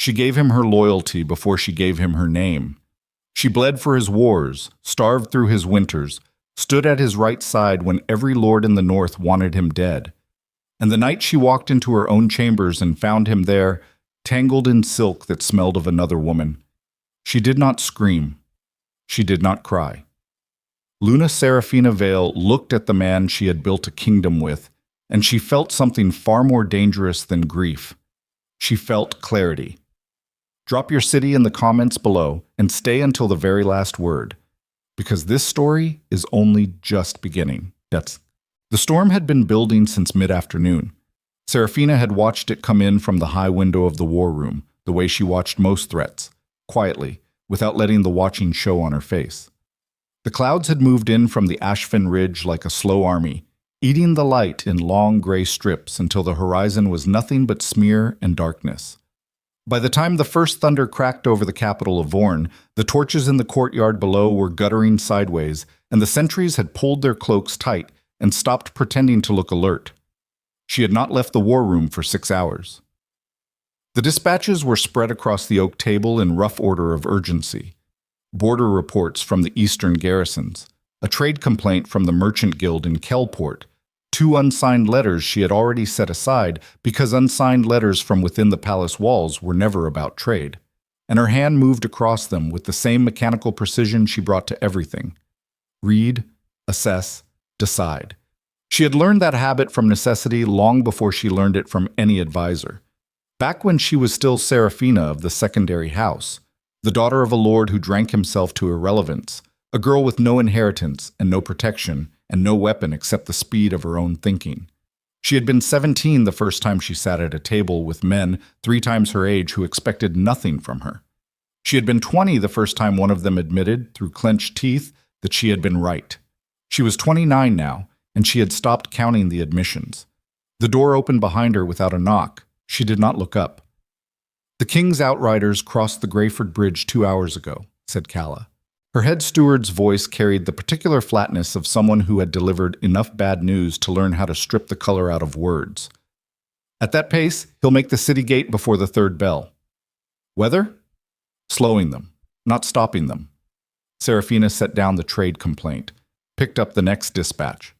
She gave him her loyalty before she gave him her name. She bled for his wars, starved through his winters, stood at his right side when every lord in the north wanted him dead. And the night she walked into her own chambers and found him there, tangled in silk that smelled of another woman, she did not scream. She did not cry. Luna Serafina Vale looked at the man she had built a kingdom with, and she felt something far more dangerous than grief. She felt clarity. Drop your city in the comments below and stay until the very last word, because this story is only just beginning. The storm had been building since mid-afternoon. Serafina had watched it come in from the high window of the war room, the way she watched most threats, quietly, without letting the watching show on her face. The clouds had moved in from the Ashfin Ridge like a slow army, eating the light in long gray strips until the horizon was nothing but smear and darkness. By the time the first thunder cracked over the capital of Vorn, the torches in the courtyard below were guttering sideways, and the sentries had pulled their cloaks tight and stopped pretending to look alert. She had not left the war room for 6 hours. The dispatches were spread across the oak table in rough order of urgency. Border reports from the eastern garrisons, a trade complaint from the merchant guild in Kelport, 2 unsigned letters she had already set aside because unsigned letters from within the palace walls were never about trade, and her hand moved across them with the same mechanical precision she brought to everything. Read, assess, decide. She had learned that habit from necessity long before she learned it from any advisor. Back when she was still Serafina of the secondary house, the daughter of a lord who drank himself to irrelevance, a girl with no inheritance and no protection and no weapon except the speed of her own thinking. She had been 17 the first time she sat at a table with men 3 times her age who expected nothing from her. She had been 20 the first time one of them admitted, through clenched teeth, that she had been right. She was 29 now, and she had stopped counting the admissions. The door opened behind her without a knock. She did not look up. "The king's outriders crossed the Greyford Bridge 2 hours ago," said Calla. Her head steward's voice carried the particular flatness of someone who had delivered enough bad news to learn how to strip the color out of words. "At that pace, he'll make the city gate before the 3rd bell." "Weather?" "Slowing them, not stopping them." Serafina set down the trade complaint, picked up the next dispatch.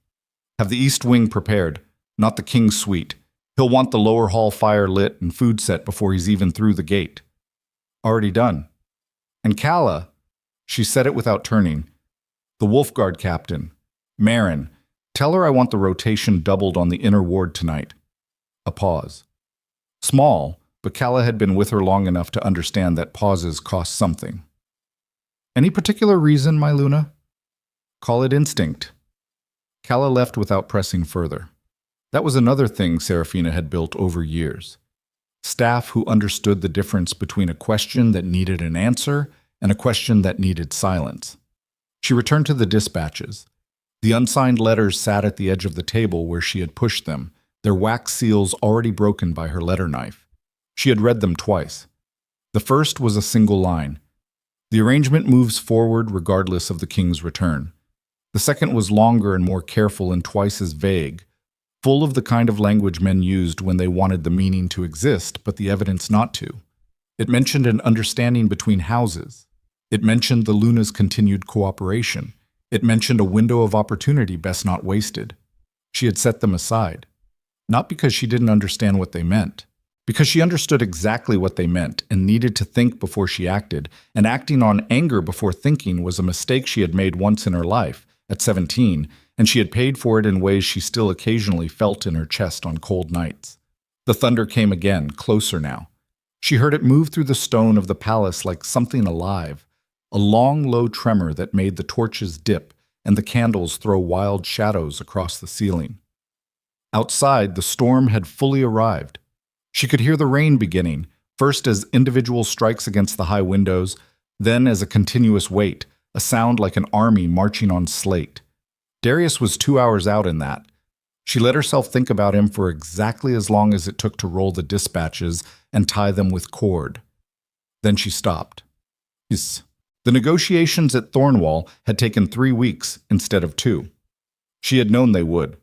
"Have the east wing prepared, not the king's suite. He'll want the lower hall fire lit and food set before he's even through the gate." "Already done." "And Calla," she said it without turning, "the Wolf Guard captain, Marin, tell her I want the rotation doubled on the inner ward tonight." A pause. Small, but Calla had been with her long enough to understand that pauses cost something. "Any particular reason, my Luna?" "Call it instinct." Calla left without pressing further. That was another thing Serafina had built over years. Staff who understood the difference between a question that needed an answer and a question that needed silence. She returned to the dispatches. The unsigned letters sat at the edge of the table where she had pushed them, their wax seals already broken by her letter knife. She had read them twice. The first was a single line. "The arrangement moves forward regardless of the king's return." The second was longer and more careful and twice as vague, full of the kind of language men used when they wanted the meaning to exist but the evidence not to. It mentioned an understanding between houses. It mentioned the Luna's continued cooperation. It mentioned a window of opportunity best not wasted. She had set them aside. Not because she didn't understand what they meant, because she understood exactly what they meant and needed to think before she acted, and acting on anger before thinking was a mistake she had made once in her life, at 17, and she had paid for it in ways she still occasionally felt in her chest on cold nights. The thunder came again, closer now. She heard it move through the stone of the palace like something alive, a long, low tremor that made the torches dip and the candles throw wild shadows across the ceiling. Outside, the storm had fully arrived. She could hear the rain beginning, first as individual strikes against the high windows, then as a continuous weight, a sound like an army marching on slate. Darius was 2 hours out in that. She let herself think about him for exactly as long as it took to roll the dispatches and tie them with cord. Then she stopped. The negotiations at Thornwall had taken 3 weeks instead of 2. She had known they would.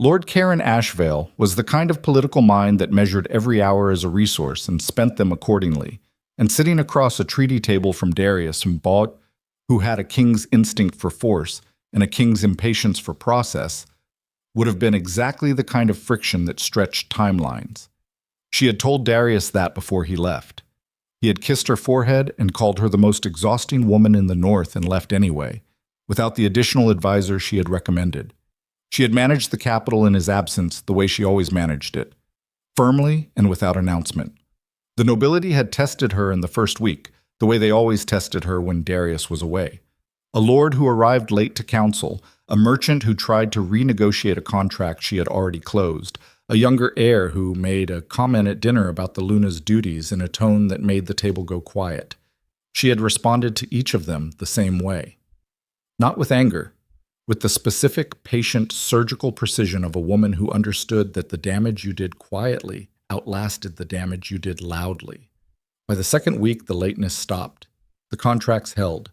Lord Karen Ashvale was the kind of political mind that measured every hour as a resource and spent them accordingly. And sitting across a treaty table from Darius, who had a king's instinct for force and a king's impatience for process, would have been exactly the kind of friction that stretched timelines. She had told Darius that before he left. He had kissed her forehead and called her the most exhausting woman in the North and left anyway, without the additional advisor she had recommended. She had managed the capital in his absence the way she always managed it, firmly and without announcement. The nobility had tested her in the first week, the way they always tested her when Darius was away. A lord who arrived late to council, a merchant who tried to renegotiate a contract she had already closed, a younger heir who made a comment at dinner about the Luna's duties in a tone that made the table go quiet. She had responded to each of them the same way. Not with anger, with the specific, patient, surgical precision of a woman who understood that the damage you did quietly outlasted the damage you did loudly. By the second week, the lateness stopped. The contracts held.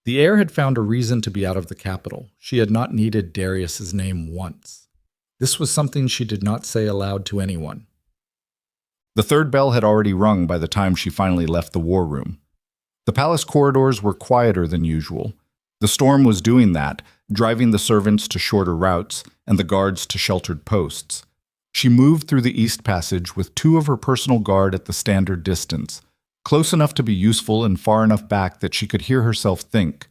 The heir had found a reason to be out of the capital. She had not needed Darius's name once. This was something she did not say aloud to anyone. The third bell had already rung by the time she finally left the war room. The palace corridors were quieter than usual. The storm was doing that, driving the servants to shorter routes and the guards to sheltered posts. She moved through the East Passage with 2 of her personal guard at the standard distance, close enough to be useful and far enough back that she could hear herself think.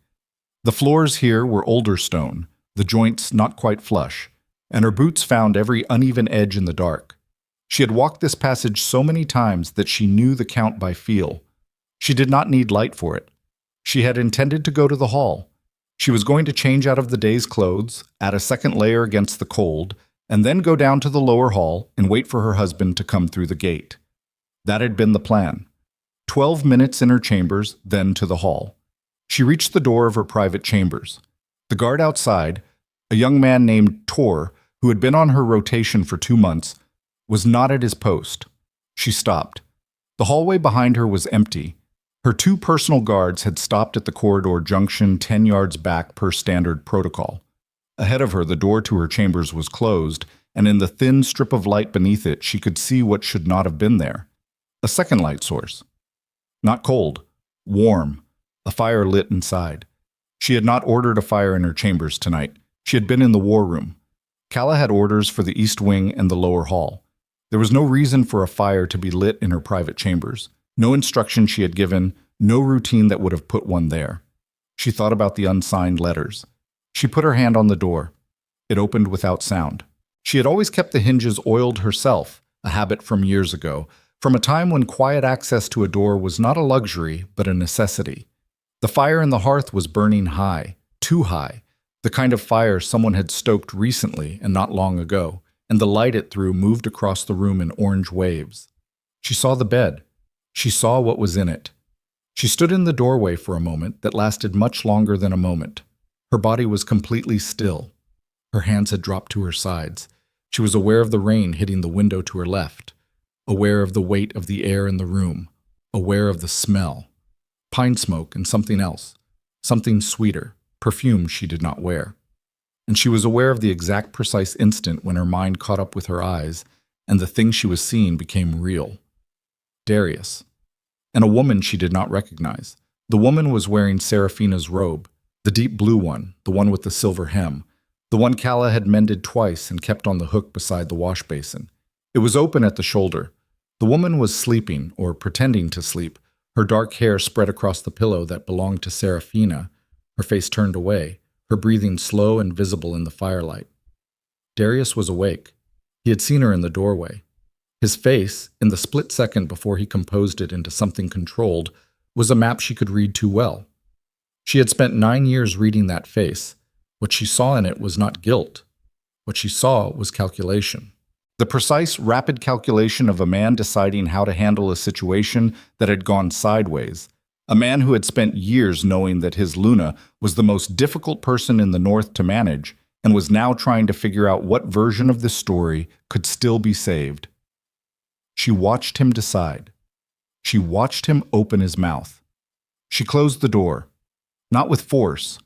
The floors here were older stone, the joints not quite flush, and her boots found every uneven edge in the dark. She had walked this passage so many times that she knew the count by feel. She did not need light for it. She had intended to go to the hall. She was going to change out of the day's clothes, add a second layer against the cold, and then go down to the lower hall and wait for her husband to come through the gate. That had been the plan. 12 minutes in her chambers, then to the hall. She reached the door of her private chambers. The guard outside, a young man named Tor, who had been on her rotation for 2 months, was not at his post. She stopped. The hallway behind her was empty. Her 2 personal guards had stopped at the corridor junction 10 yards back per standard protocol. Ahead of her, the door to her chambers was closed, and in the thin strip of light beneath it, she could see what should not have been there. A second light source. Not cold, warm, a fire lit inside. She had not ordered a fire in her chambers tonight. She had been in the war room. Calla had orders for the east wing and the lower hall. There was no reason for a fire to be lit in her private chambers. No instruction she had given, no routine that would have put one there. She thought about the unsigned letters. She put her hand on the door. It opened without sound. She had always kept the hinges oiled herself, a habit from years ago, from a time when quiet access to a door was not a luxury, but a necessity. The fire in the hearth was burning high, too high, the kind of fire someone had stoked recently and not long ago, and the light it threw moved across the room in orange waves. She saw the bed. She saw what was in it. She stood in the doorway for a moment that lasted much longer than a moment. Her body was completely still. Her hands had dropped to her sides. She was aware of the rain hitting the window to her left, aware of the weight of the air in the room, aware of the smell. Pine smoke and something else, something sweeter, perfume she did not wear. And she was aware of the exact precise instant when her mind caught up with her eyes and the thing she was seeing became real. Darius. And a woman she did not recognize. The woman was wearing Seraphina's robe, the deep blue one, the one with the silver hem, the one Calla had mended twice and kept on the hook beside the wash basin. It was open at the shoulder. The woman was sleeping, or pretending to sleep, her dark hair spread across the pillow that belonged to Seraphina, her face turned away, her breathing slow and visible in the firelight. Darius was awake. He had seen her in the doorway. His face, in the split second before he composed it into something controlled, was a map she could read too well. She had spent 9 years reading that face. What she saw in it was not guilt. What she saw was calculation. The precise, rapid calculation of a man deciding how to handle a situation that had gone sideways. A man who had spent years knowing that his Luna was the most difficult person in the North to manage and was now trying to figure out what version of this story could still be saved. She watched him decide. She watched him open his mouth. She closed the door, not with force,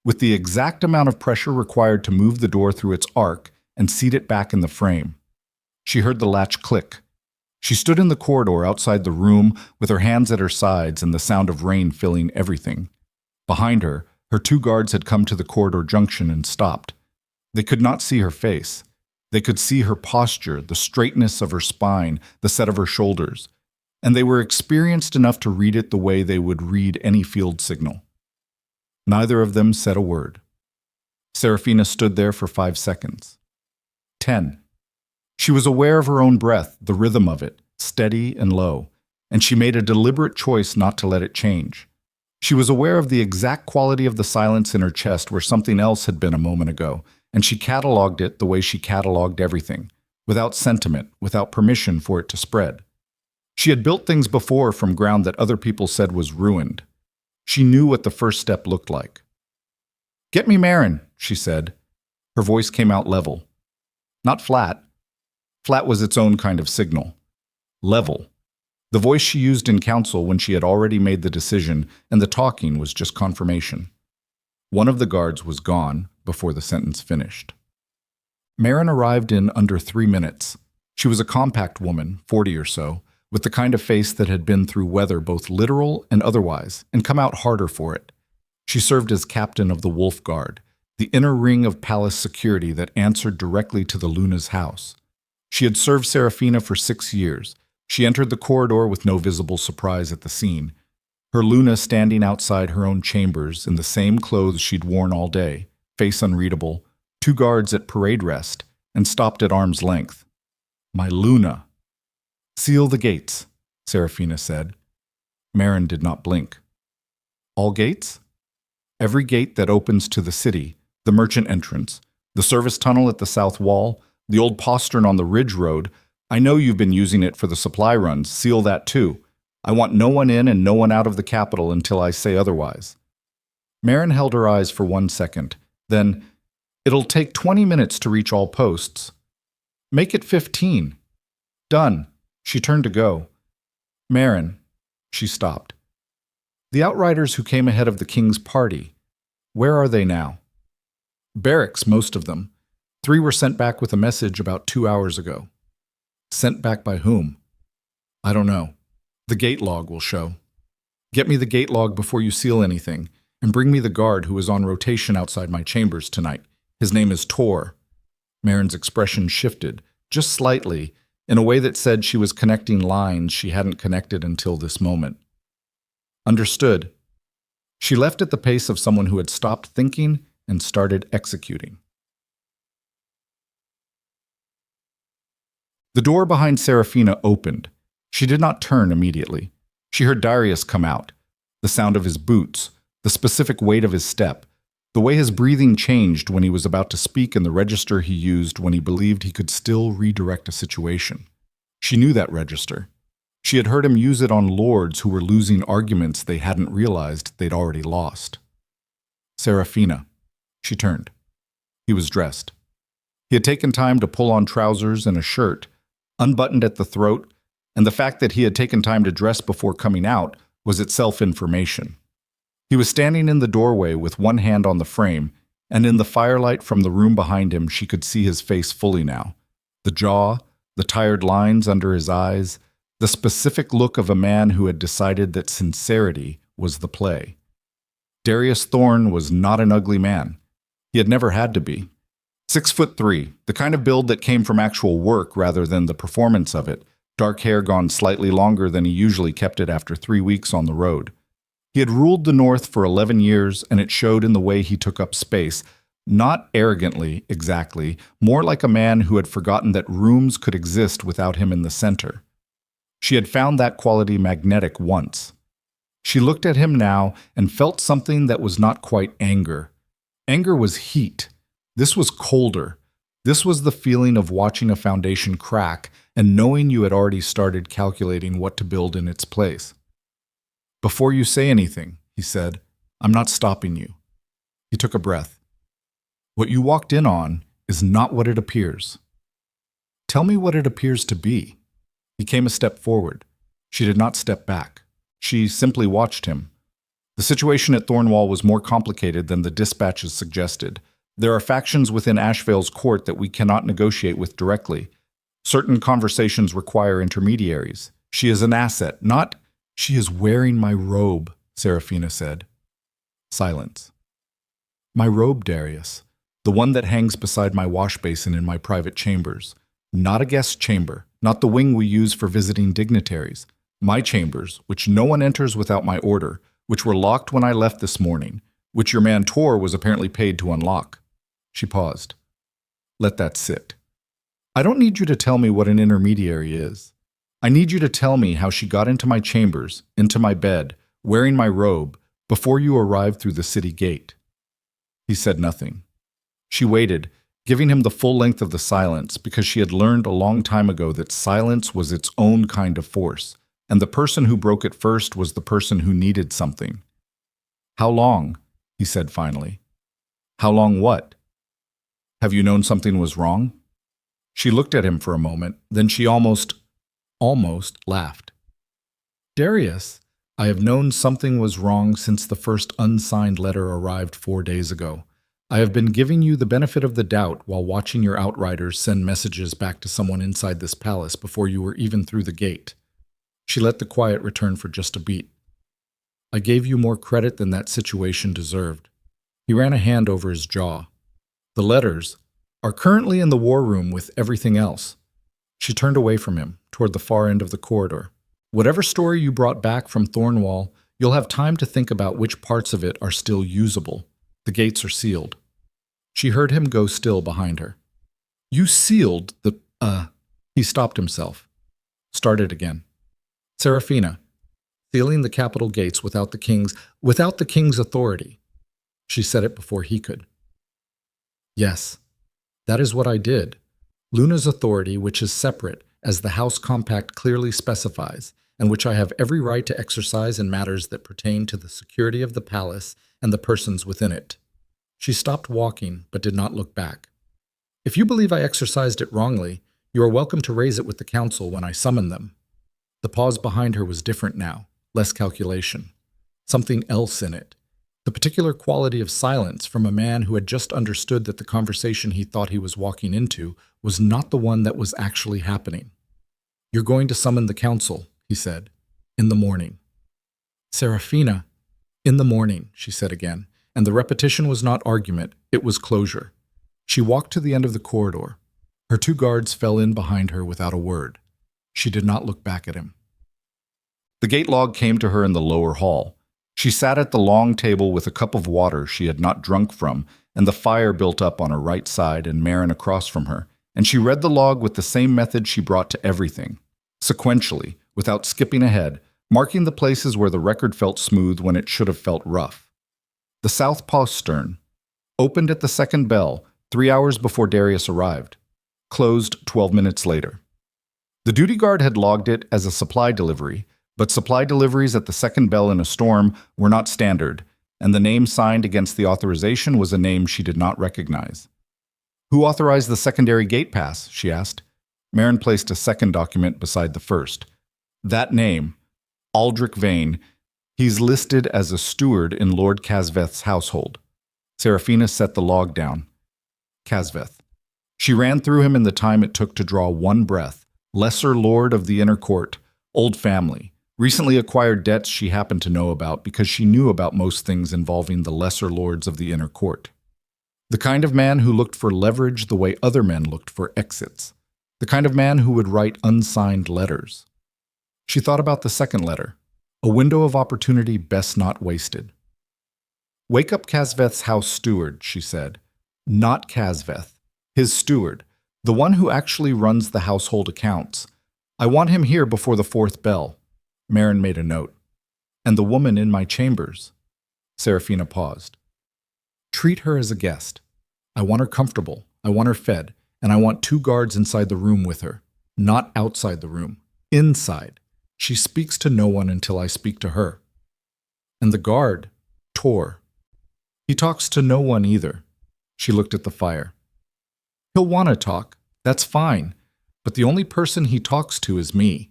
with the exact amount of pressure required to move the door through its arc and seat it back in the frame. She heard the latch click. She stood in the corridor outside the room with her hands at her sides and the sound of rain filling everything. Behind her, her two guards had come to the corridor junction and stopped. They could not see her face. They could see her posture, the straightness of her spine, the set of her shoulders, and they were experienced enough to read it the way they would read any field signal. Neither of them said a word. Serafina stood there for 5 seconds. 10. She was aware of her own breath, the rhythm of it, steady and low, and she made a deliberate choice not to let it change. She was aware of the exact quality of the silence in her chest where something else had been a moment ago, and she cataloged it the way she cataloged everything, without sentiment, without permission for it to spread. She had built things before from ground that other people said was ruined. She knew what the first step looked like. "Get me Marin," she said. Her voice came out level. Not flat. Flat was its own kind of signal. Level. The voice she used in council when she had already made the decision, and the talking was just confirmation. One of the guards was gone before the sentence finished. Marin arrived in under 3 minutes. She was a compact woman, 40 or so, with the kind of face that had been through weather both literal and otherwise, and come out harder for it. She served as captain of the Wolf Guard, the inner ring of palace security that answered directly to the Luna's house. She had served Serafina for 6 years. She entered the corridor with no visible surprise at the scene, her Luna standing outside her own chambers in the same clothes she'd worn all day, face unreadable, 2 guards at parade rest, and stopped at arm's length. "My Luna." "Seal the gates," Serafina said. Marin did not blink. "All gates?" "Every gate that opens to the city, the merchant entrance, the service tunnel at the south wall, the old postern on the Ridge Road. I know you've been using it for the supply runs. Seal that too. I want no one in and no one out of the capital until I say otherwise." Marin held her eyes for 1 second. Then, "It'll take 20 minutes to reach all posts." "Make it 15. "Done." She turned to go. "Marin." She stopped. "The outriders who came ahead of the king's party, where are they now?" "Barracks, most of them. 3 were sent back with a message about 2 hours ago." "Sent back by whom?" "I don't know. The gate log will show." "Get me the gate log before you seal anything, and bring me the guard who is on rotation outside my chambers tonight. His name is Tor." Marin's expression shifted, just slightly, in a way that said she was connecting lines she hadn't connected until this moment. "Understood." She left at the pace of someone who had stopped thinking and started executing. The door behind Serafina opened. She did not turn immediately. She heard Darius come out, the sound of his boots, the specific weight of his step, the way his breathing changed when he was about to speak in the register he used when he believed he could still redirect a situation. She knew that register. She had heard him use it on lords who were losing arguments they hadn't realized they'd already lost. "Serafina." She turned. He was dressed. He had taken time to pull on trousers and a shirt, unbuttoned at the throat, and the fact that he had taken time to dress before coming out was itself information. He was standing in the doorway with one hand on the frame, and in the firelight from the room behind him she could see his face fully now. The jaw, the tired lines under his eyes, the specific look of a man who had decided that sincerity was the play. Darius Thorne was not an ugly man. He had never had to be. 6'3", the kind of build that came from actual work rather than the performance of it, dark hair gone slightly longer than he usually kept it after 3 weeks on the road. He had ruled the North for 11 years, and it showed in the way he took up space, not arrogantly, exactly, more like a man who had forgotten that rooms could exist without him in the center. She had found that quality magnetic once. She looked at him now and felt something that was not quite anger. Anger was heat. This was colder. This was the feeling of watching a foundation crack and knowing you had already started calculating what to build in its place. "Before you say anything," he said, "I'm not stopping you." He took a breath. "What you walked in on is not what it appears." "Tell me what it appears to be." He came a step forward. She did not step back. She simply watched him. The situation at Thornwall was more complicated than the dispatches suggested. There are factions within Ashvale's court that we cannot negotiate with directly. Certain conversations require intermediaries. She is an asset, not— She is wearing my robe, Serafina said. Silence. My robe, Darius. The one that hangs beside my wash basin in my private chambers. Not a guest chamber, not the wing we use for visiting dignitaries. My chambers, which no one enters without my order, which were locked when I left this morning, which your man Tor was apparently paid to unlock. She paused. Let that sit. I don't need you to tell me what an intermediary is. I need you to tell me how she got into my chambers, into my bed, wearing my robe, before you arrived through the city gate. He said nothing. She waited, giving him the full length of the silence, because she had learned a long time ago that silence was its own kind of force, and the person who broke it first was the person who needed something. How long? He said finally. How long what? Have you known something was wrong? She looked at him for a moment, then she almost laughed. Darius, I have known something was wrong since the first unsigned letter arrived 4 days ago. I have been giving you the benefit of the doubt while watching your outriders send messages back to someone inside this palace before you were even through the gate. She let the quiet return for just a beat. I gave you more credit than that situation deserved. He ran a hand over his jaw. The letters are currently in the war room with everything else. She turned away from him, toward the far end of the corridor. Whatever story you brought back from Thornwall, you'll have time to think about which parts of it are still usable. The gates are sealed. She heard him go still behind her. You sealed the— He stopped himself. Started again. Serafina, sealing the capital gates without the king's authority. She said it before he could. Yes, that is what I did. Luna's authority, which is separate, as the House Compact clearly specifies, and which I have every right to exercise in matters that pertain to the security of the palace and the persons within it. She stopped walking, but did not look back. If you believe I exercised it wrongly, you are welcome to raise it with the council when I summon them. The pause behind her was different now, less calculation. Something else in it. The particular quality of silence from a man who had just understood that the conversation he thought he was walking into was not the one that was actually happening. You're going to summon the council, he said, in the morning. Serafina, in the morning, she said again, and the repetition was not argument, it was closure. She walked to the end of the corridor. Her 2 guards fell in behind her without a word. She did not look back at him. The gate log came to her in the lower hall. She sat at the long table with a cup of water she had not drunk from, and the fire built up on her right side and Marin across from her, and she read the log with the same method she brought to everything, sequentially, without skipping ahead, marking the places where the record felt smooth when it should have felt rough. The south postern opened at the second bell, 3 hours before Darius arrived, closed 12 minutes later. The duty guard had logged it as a supply delivery, but supply deliveries at the second bell in a storm were not standard, and the name signed against the authorization was a name she did not recognize. Who authorized the secondary gate pass? She asked. Marin placed a second document beside the first. That name, Aldrich Vane, he's listed as a steward in Lord Casveth's household. Serafina set the log down. Casveth. She ran through him in the time it took to draw one breath. Lesser lord of the inner court, old family. Recently acquired debts she happened to know about because she knew about most things involving the lesser lords of the inner court. The kind of man who looked for leverage the way other men looked for exits. The kind of man who would write unsigned letters. She thought about the second letter, a window of opportunity best not wasted. Wake up Casveth's house steward, she said. Not Casveth, his steward, the one who actually runs the household accounts. I want him here before the 4th bell. Marin made a note. And the woman in my chambers. Serafina paused. Treat her as a guest. I want her comfortable, I want her fed, and I want 2 guards inside the room with her. Not outside the room. Inside. She speaks to no one until I speak to her. And the guard, Tor. He talks to no one either. She looked at the fire. He'll want to talk. That's fine. But the only person he talks to is me.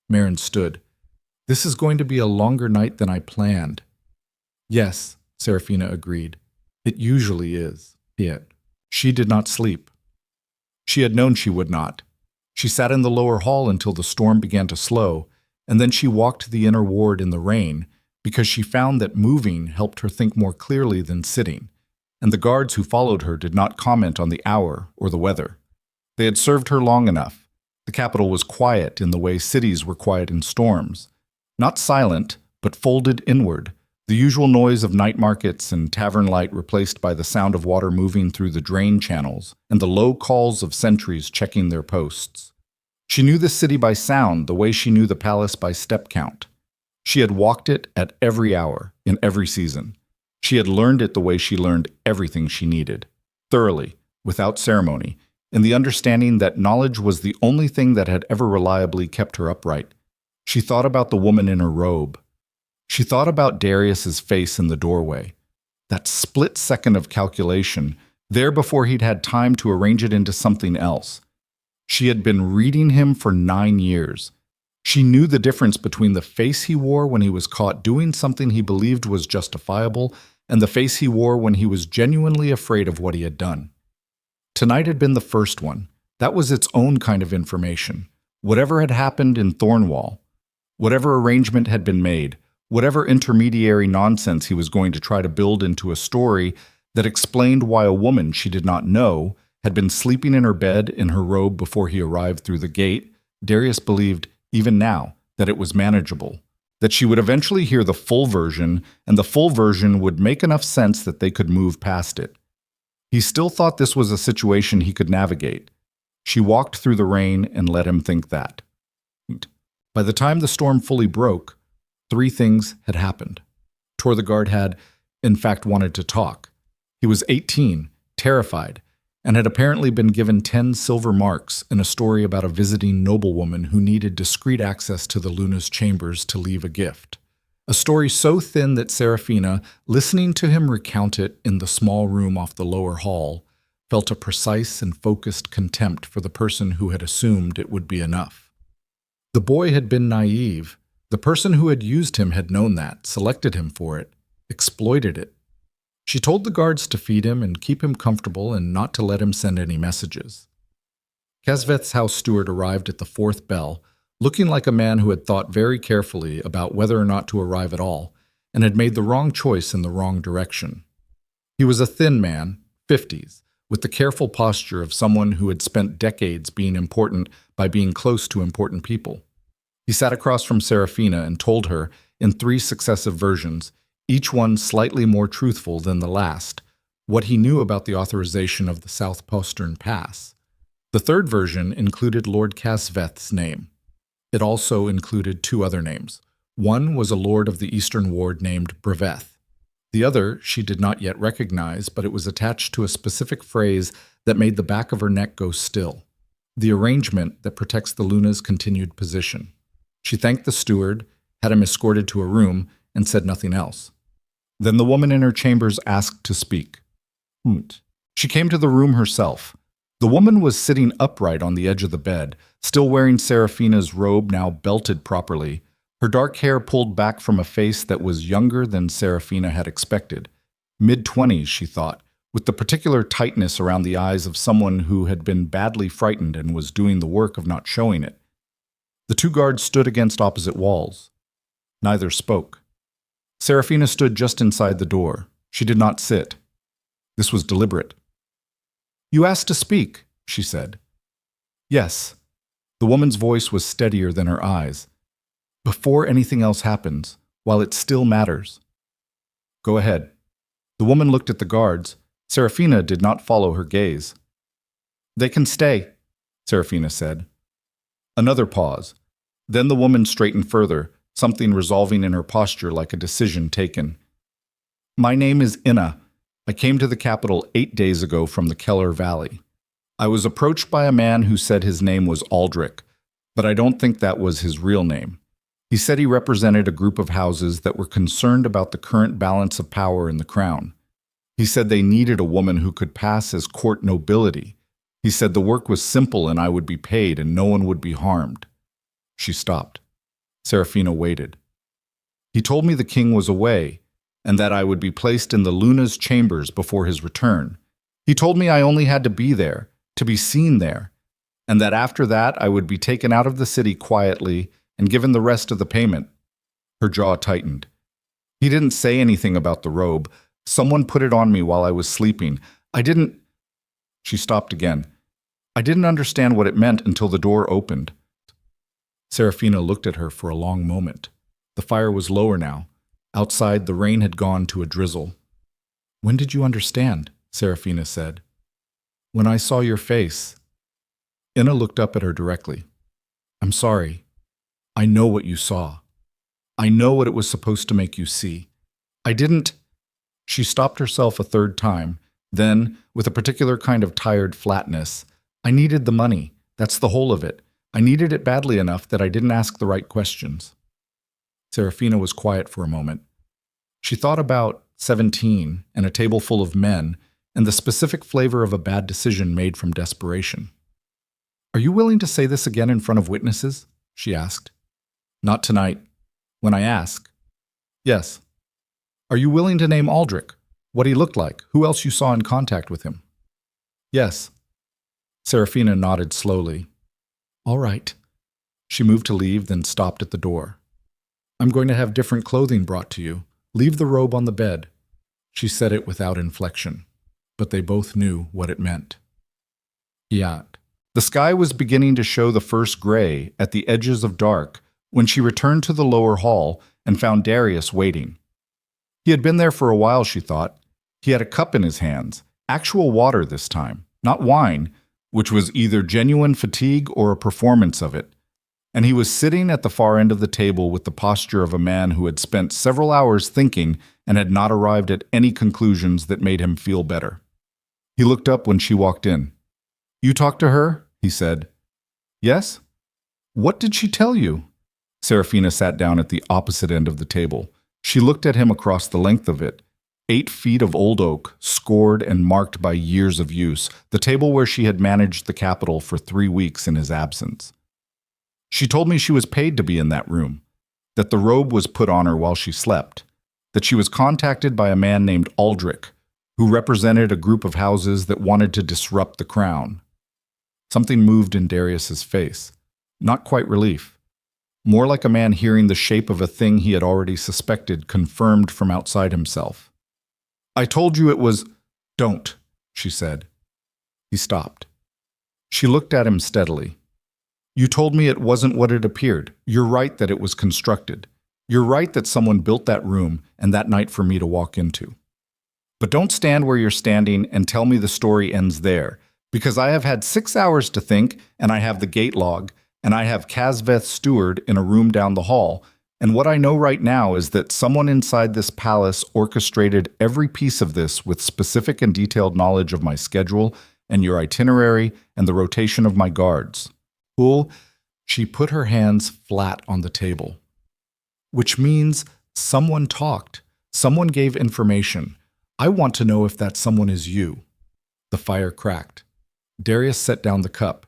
Marin stood. This is going to be a longer night than I planned. Yes, Serafina agreed. It usually is. It. She did not sleep. She had known she would not. She sat in the lower hall until the storm began to slow, and then she walked the inner ward in the rain because she found that moving helped her think more clearly than sitting, and the guards who followed her did not comment on the hour or the weather. They had served her long enough. The capital was quiet in the way cities were quiet in storms. Not silent, but folded inward, the usual noise of night markets and tavern light replaced by the sound of water moving through the drain channels and the low calls of sentries checking their posts. She knew the city by sound the way she knew the palace by step count. She had walked it at every hour, in every season. She had learned it the way she learned everything she needed, thoroughly, without ceremony, in the understanding that knowledge was the only thing that had ever reliably kept her upright. She thought about the woman in her robe. She thought about Darius's face in the doorway. That split second of calculation, there before he'd had time to arrange it into something else. She had been reading him for 9 years. She knew the difference between the face he wore when he was caught doing something he believed was justifiable and the face he wore when he was genuinely afraid of what he had done. Tonight had been the first one. That was its own kind of information. Whatever had happened in Thornwall, whatever arrangement had been made, whatever intermediary nonsense he was going to try to build into a story that explained why a woman she did not know had been sleeping in her bed in her robe before he arrived through the gate, Darius believed, even now, that it was manageable, that she would eventually hear the full version, and the full version would make enough sense that they could move past it. He still thought this was a situation he could navigate. She walked through the rain and let him think that. By the time the storm fully broke, 3 things had happened. Torthegard had, in fact, wanted to talk. He was 18, terrified, and had apparently been given 10 silver marks in a story about a visiting noblewoman who needed discreet access to the Luna's chambers to leave a gift. A story so thin that Seraphina, listening to him recount it in the small room off the lower hall, felt a precise and focused contempt for the person who had assumed it would be enough. The boy had been naive. The person who had used him had known that, selected him for it, exploited it. She told the guards to feed him and keep him comfortable and not to let him send any messages. Casveth's house steward arrived at the 4th bell, looking like a man who had thought very carefully about whether or not to arrive at all, and had made the wrong choice in the wrong direction. He was a thin man, 50s, with the careful posture of someone who had spent decades being important by being close to important people. He sat across from Seraphina and told her, in 3 successive versions, each one slightly more truthful than the last, what he knew about the authorization of the South Postern Pass. The 3rd version included Lord Casveth's name. It also included 2 other names. One was a lord of the Eastern Ward named Breveth. The other she did not yet recognize, but it was attached to a specific phrase that made the back of her neck go still. The arrangement that protects the Luna's continued position. She thanked the steward, had him escorted to a room, and said nothing else. Then the woman in her chambers asked to speak. She came to the room herself. The woman was sitting upright on the edge of the bed, still wearing Seraphina's robe now belted properly, her dark hair pulled back from a face that was younger than Seraphina had expected. Mid-20s, she thought, with the particular tightness around the eyes of someone who had been badly frightened and was doing the work of not showing it. The 2 guards stood against opposite walls. Neither spoke. Seraphina stood just inside the door. She did not sit. This was deliberate. "You asked to speak," she said. "Yes." The woman's voice was steadier than her eyes. "Before anything else happens, while it still matters." "Go ahead." The woman looked at the guards. Seraphina did not follow her gaze. "They can stay," Seraphina said. Another pause. Then the woman straightened further, something resolving in her posture like a decision taken. "My name is Inna. I came to the capital 8 days ago from the Keller Valley. I was approached by a man who said his name was Aldrich, but I don't think that was his real name. He said he represented a group of houses that were concerned about the current balance of power in the crown. He said they needed a woman who could pass as court nobility. He said the work was simple and I would be paid and no one would be harmed." She stopped. Seraphina waited. "He told me the king was away, and that I would be placed in the Luna's chambers before his return. He told me I only had to be there, to be seen there, and that after that I would be taken out of the city quietly and given the rest of the payment. Her jaw tightened. He didn't say anything about the robe. Someone put it on me while I was sleeping. I didn't. She stopped again. I didn't understand what it meant until the door opened. Serafina looked at her for a long moment. The fire was lower now. Outside, the rain had gone to a drizzle. When did you understand? Serafina said. When I saw your face. Inna looked up at her directly. I'm sorry. I know what you saw. I know what it was supposed to make you see. I didn't. She stopped herself a third time. Then, with a particular kind of tired flatness, I needed the money. That's the whole of it. I needed it badly enough that I didn't ask the right questions. Serafina was quiet for a moment. She thought about 17 and a table full of men and the specific flavor of a bad decision made from desperation. Are you willing to say this again in front of witnesses? She asked. Not tonight. When I ask. Yes. Are you willing to name Aldrich? What he looked like? Who else you saw in contact with him? Yes. Serafina nodded slowly. All right. She moved to leave, then stopped at the door. I'm going to have different clothing brought to you. Leave the robe on the bed. She said it without inflection, but they both knew what it meant. Yacht. The sky was beginning to show the first gray at the edges of dark when she returned to the lower hall and found Darius waiting. He had been there for a while, she thought. He had a cup in his hands, actual water this time, not wine, which was either genuine fatigue or a performance of it. And he was sitting at the far end of the table with the posture of a man who had spent several hours thinking and had not arrived at any conclusions that made him feel better. He looked up when she walked in. You talked to her? He said. Yes? What did she tell you? Serafina sat down at the opposite end of the table. She looked at him across the length of it. 8 feet of old oak, scored and marked by years of use, the table where she had managed the capital for 3 weeks in his absence. She told me she was paid to be in that room, that the robe was put on her while she slept, that she was contacted by a man named Aldrich, who represented a group of houses that wanted to disrupt the crown. Something moved in Darius's face, not quite relief, more like a man hearing the shape of a thing he had already suspected confirmed from outside himself. I told you it was... Don't, she said. He stopped. She looked at him steadily. You told me it wasn't what it appeared. You're right that it was constructed. You're right that someone built that room and that night for me to walk into. But don't stand where you're standing and tell me the story ends there, because I have had 6 hours to think, and I have the gate log, and I have Casveth's steward in a room down the hall, and what I know right now is that someone inside this palace orchestrated every piece of this with specific and detailed knowledge of my schedule and your itinerary and the rotation of my guards. Cool. She put her hands flat on the table. Which means someone talked. Someone gave information. I want to know if that someone is you. The fire cracked. Darius set down the cup.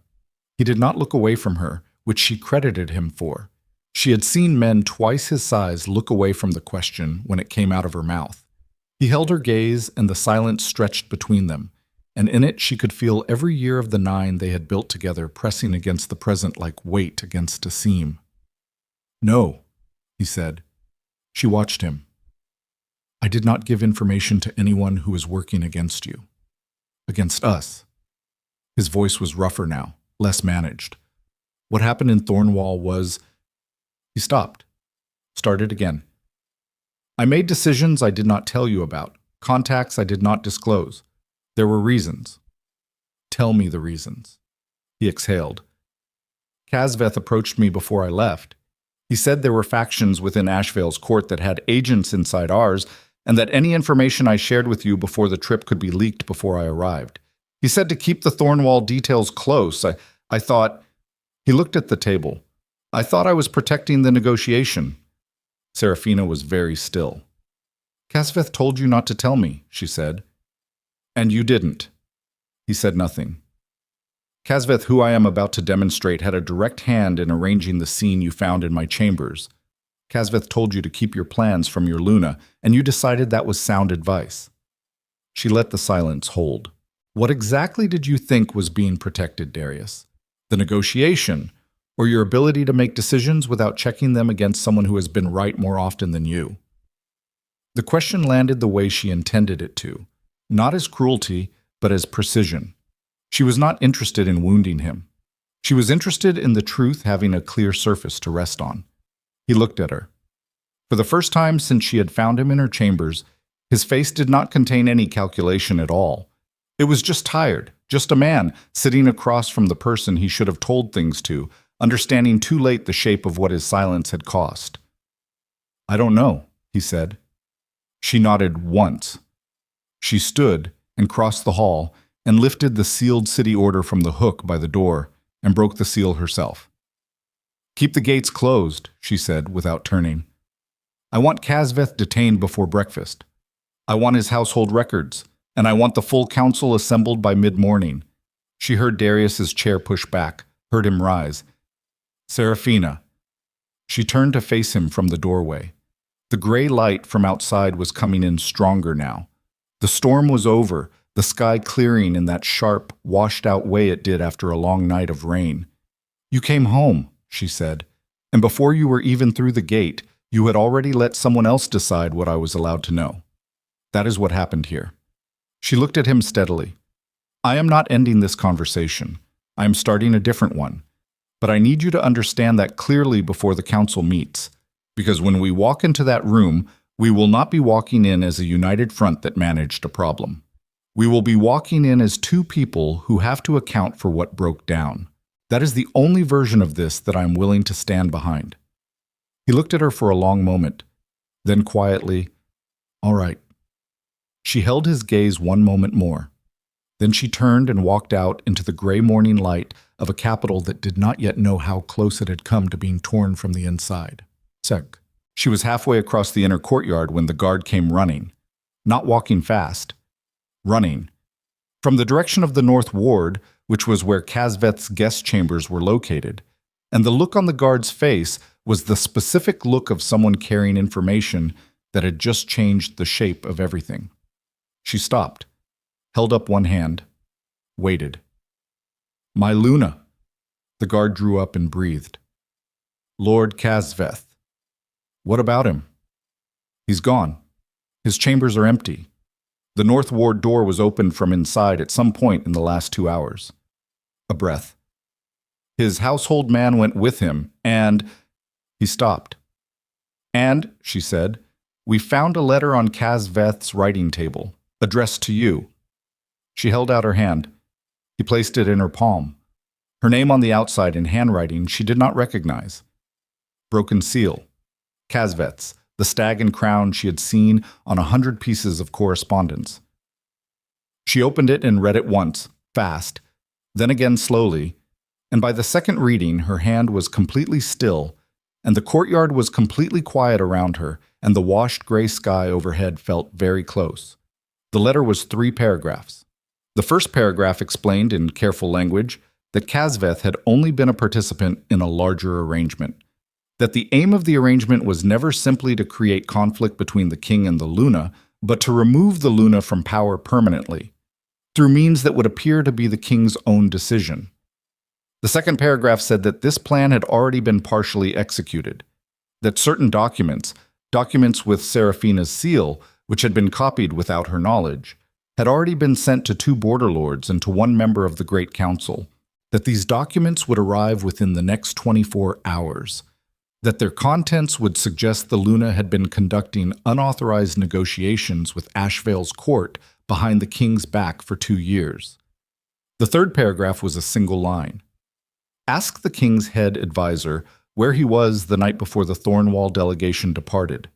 He did not look away from her, which she credited him for. She had seen men twice his size look away from the question when it came out of her mouth. He held her gaze, and the silence stretched between them, and in it she could feel every year of the 9 they had built together pressing against the present like weight against a seam. No, he said. She watched him. I did not give information to anyone who is working against you. Against us. His voice was rougher now, less managed. What happened in Thornwall was... He stopped. Started again. I made decisions I did not tell you about, contacts I did not disclose. There were reasons. Tell me the reasons. He exhaled. Casveth approached me before I left. He said there were factions within Ashvale's court that had agents inside ours, and that any information I shared with you before the trip could be leaked before I arrived. He said to keep the Thornwall details close. I thought... He looked at the table. I thought I was protecting the negotiation. Serafina was very still. Casveth told you not to tell me, she said. And you didn't. He said nothing. Casveth, who I am about to demonstrate, had a direct hand in arranging the scene you found in my chambers. Casveth told you to keep your plans from your Luna, and you decided that was sound advice. She let the silence hold. What exactly did you think was being protected, Darius? The negotiation, or your ability to make decisions without checking them against someone who has been right more often than you? The question landed the way she intended it to, not as cruelty, but as precision. She was not interested in wounding him. She was interested in the truth having a clear surface to rest on. He looked at her. For the first time since she had found him in her chambers, his face did not contain any calculation at all. It was just tired, just a man sitting across from the person he should have told things to, understanding too late the shape of what his silence had cost. "I don't know," he said. She nodded once. She stood and crossed the hall and lifted the sealed city order from the hook by the door and broke the seal herself. "Keep the gates closed," she said without turning. "I want Casveth detained before breakfast. I want his household records, and I want the full council assembled by mid-morning." She heard Darius's chair push back, heard him rise. "Seraphina." She turned to face him from the doorway. The gray light from outside was coming in stronger now. The storm was over, the sky clearing in that sharp, washed-out way it did after a long night of rain. "You came home," she said, "and before you were even through the gate, you had already let someone else decide what I was allowed to know. That is what happened here." She looked at him steadily. "I am not ending this conversation. I am starting a different one. But I need you to understand that clearly before the council meets, because when we walk into that room, we will not be walking in as a united front that managed a problem. We will be walking in as two people who have to account for what broke down. That is the only version of this that I am willing to stand behind." He looked at her for a long moment, then quietly, "All right." She held his gaze one moment more. Then she turned and walked out into the gray morning light of a capital that did not yet know how close it had come to being torn from the inside. She was halfway across the inner courtyard when the guard came running. Not walking fast. Running. From the direction of the North Ward, which was where Casveth's guest chambers were located. And the look on the guard's face was the specific look of someone carrying information that had just changed the shape of everything. She stopped, held up one hand, waited. "My Luna." The guard drew up and breathed. "Lord Casveth." "What about him?" "He's gone. His chambers are empty. The North Ward door was opened from inside at some point in the last 2 hours." A breath. "His household man went with him, and—" He stopped. "And," she said, "we found a letter on Casveth's writing table, addressed to you." She held out her hand. He placed it in her palm. Her name on the outside in handwriting she did not recognize. Broken seal. Casveth's, the stag and crown she had seen on 100 pieces of correspondence. She opened it and read it once, fast, then again slowly, and by the second reading her hand was completely still, and the courtyard was completely quiet around her, and the washed gray sky overhead felt very close. The letter was 3 paragraphs. The first paragraph explained in careful language that Casveth had only been a participant in a larger arrangement, that the aim of the arrangement was never simply to create conflict between the king and the Luna, but to remove the Luna from power permanently, through means that would appear to be the king's own decision. The second paragraph said that this plan had already been partially executed, that certain documents with Seraphina's seal, which had been copied without her knowledge, had already been sent to 2 border lords and to 1 member of the Great Council, that these documents would arrive within the next 24 hours, that their contents would suggest the Luna had been conducting unauthorized negotiations with Ashvale's court behind the king's back for 2 years. The third paragraph was a single line. Ask the king's head advisor where he was the night before the Thornwall delegation departed.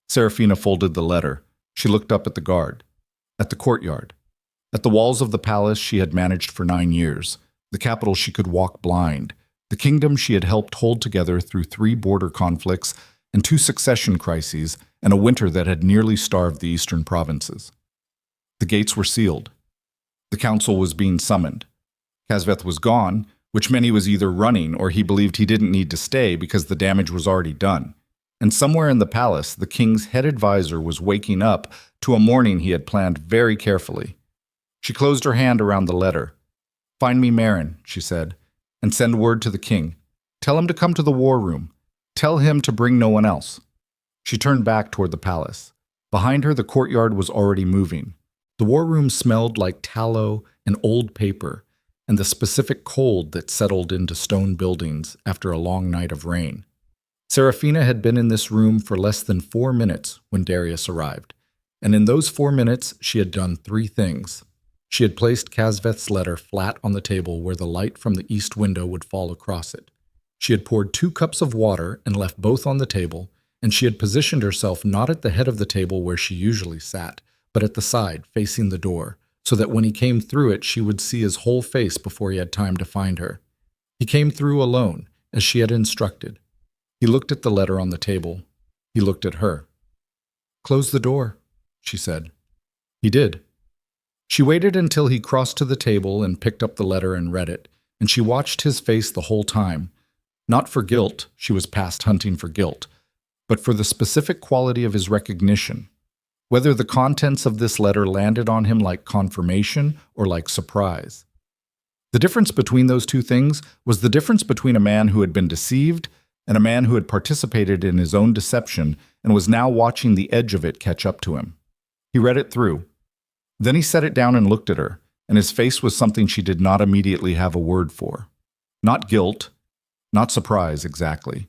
Seraphina folded the letter. She looked up at the guard, at the courtyard, at the walls of the palace she had managed for 9 years, the capital she could walk blind, the kingdom she had helped hold together through 3 border conflicts and 2 succession crises and a winter that had nearly starved the eastern provinces. The gates were sealed. The council was being summoned. Casveth was gone, which meant he was either running or he believed he didn't need to stay because the damage was already done. And somewhere in the palace, the king's head advisor was waking up to a morning he had planned very carefully. She closed her hand around the letter. "Find me Marin," she said, "and send word to the king. Tell him to come to the war room. Tell him to bring no one else." She turned back toward the palace. Behind her, the courtyard was already moving. The war room smelled like tallow and old paper, and the specific cold that settled into stone buildings after a long night of rain. Serafina had been in this room for less than 4 minutes when Darius arrived, and in those 4 minutes she had done 3 things. She had placed Kazveth's letter flat on the table where the light from the east window would fall across it. She had poured 2 cups of water and left both on the table, and she had positioned herself not at the head of the table where she usually sat, but at the side, facing the door, so that when he came through it she would see his whole face before he had time to find her. He came through alone, as she had instructed. He looked at the letter on the table. He looked at her. "Close the door," she said. He did. She waited until he crossed to the table and picked up the letter and read it, and she watched his face the whole time. Not for guilt, she was past hunting for guilt, but for the specific quality of his recognition. Whether the contents of this letter landed on him like confirmation or like surprise. The difference between those 2 things was the difference between a man who had been deceived and a man who had participated in his own deception and was now watching the edge of it catch up to him. He read it through. Then he set it down and looked at her, and his face was something she did not immediately have a word for. Not guilt, not surprise exactly.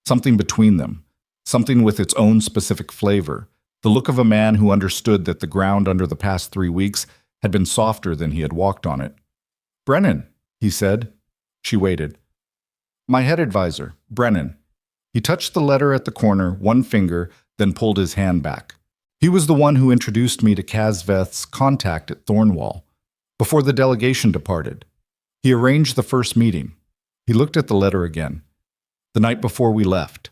Something between them, something with its own specific flavor, the look of a man who understood that the ground under the past 3 weeks had been softer than he had walked on it. "Brennan," he said. She waited. "My head advisor, Brennan." He touched the letter at the corner, 1 finger, then pulled his hand back. He was the one who introduced me to Kazveth's contact at Thornwall, before the delegation departed. He arranged the first meeting. He looked at the letter again. "The night before we left."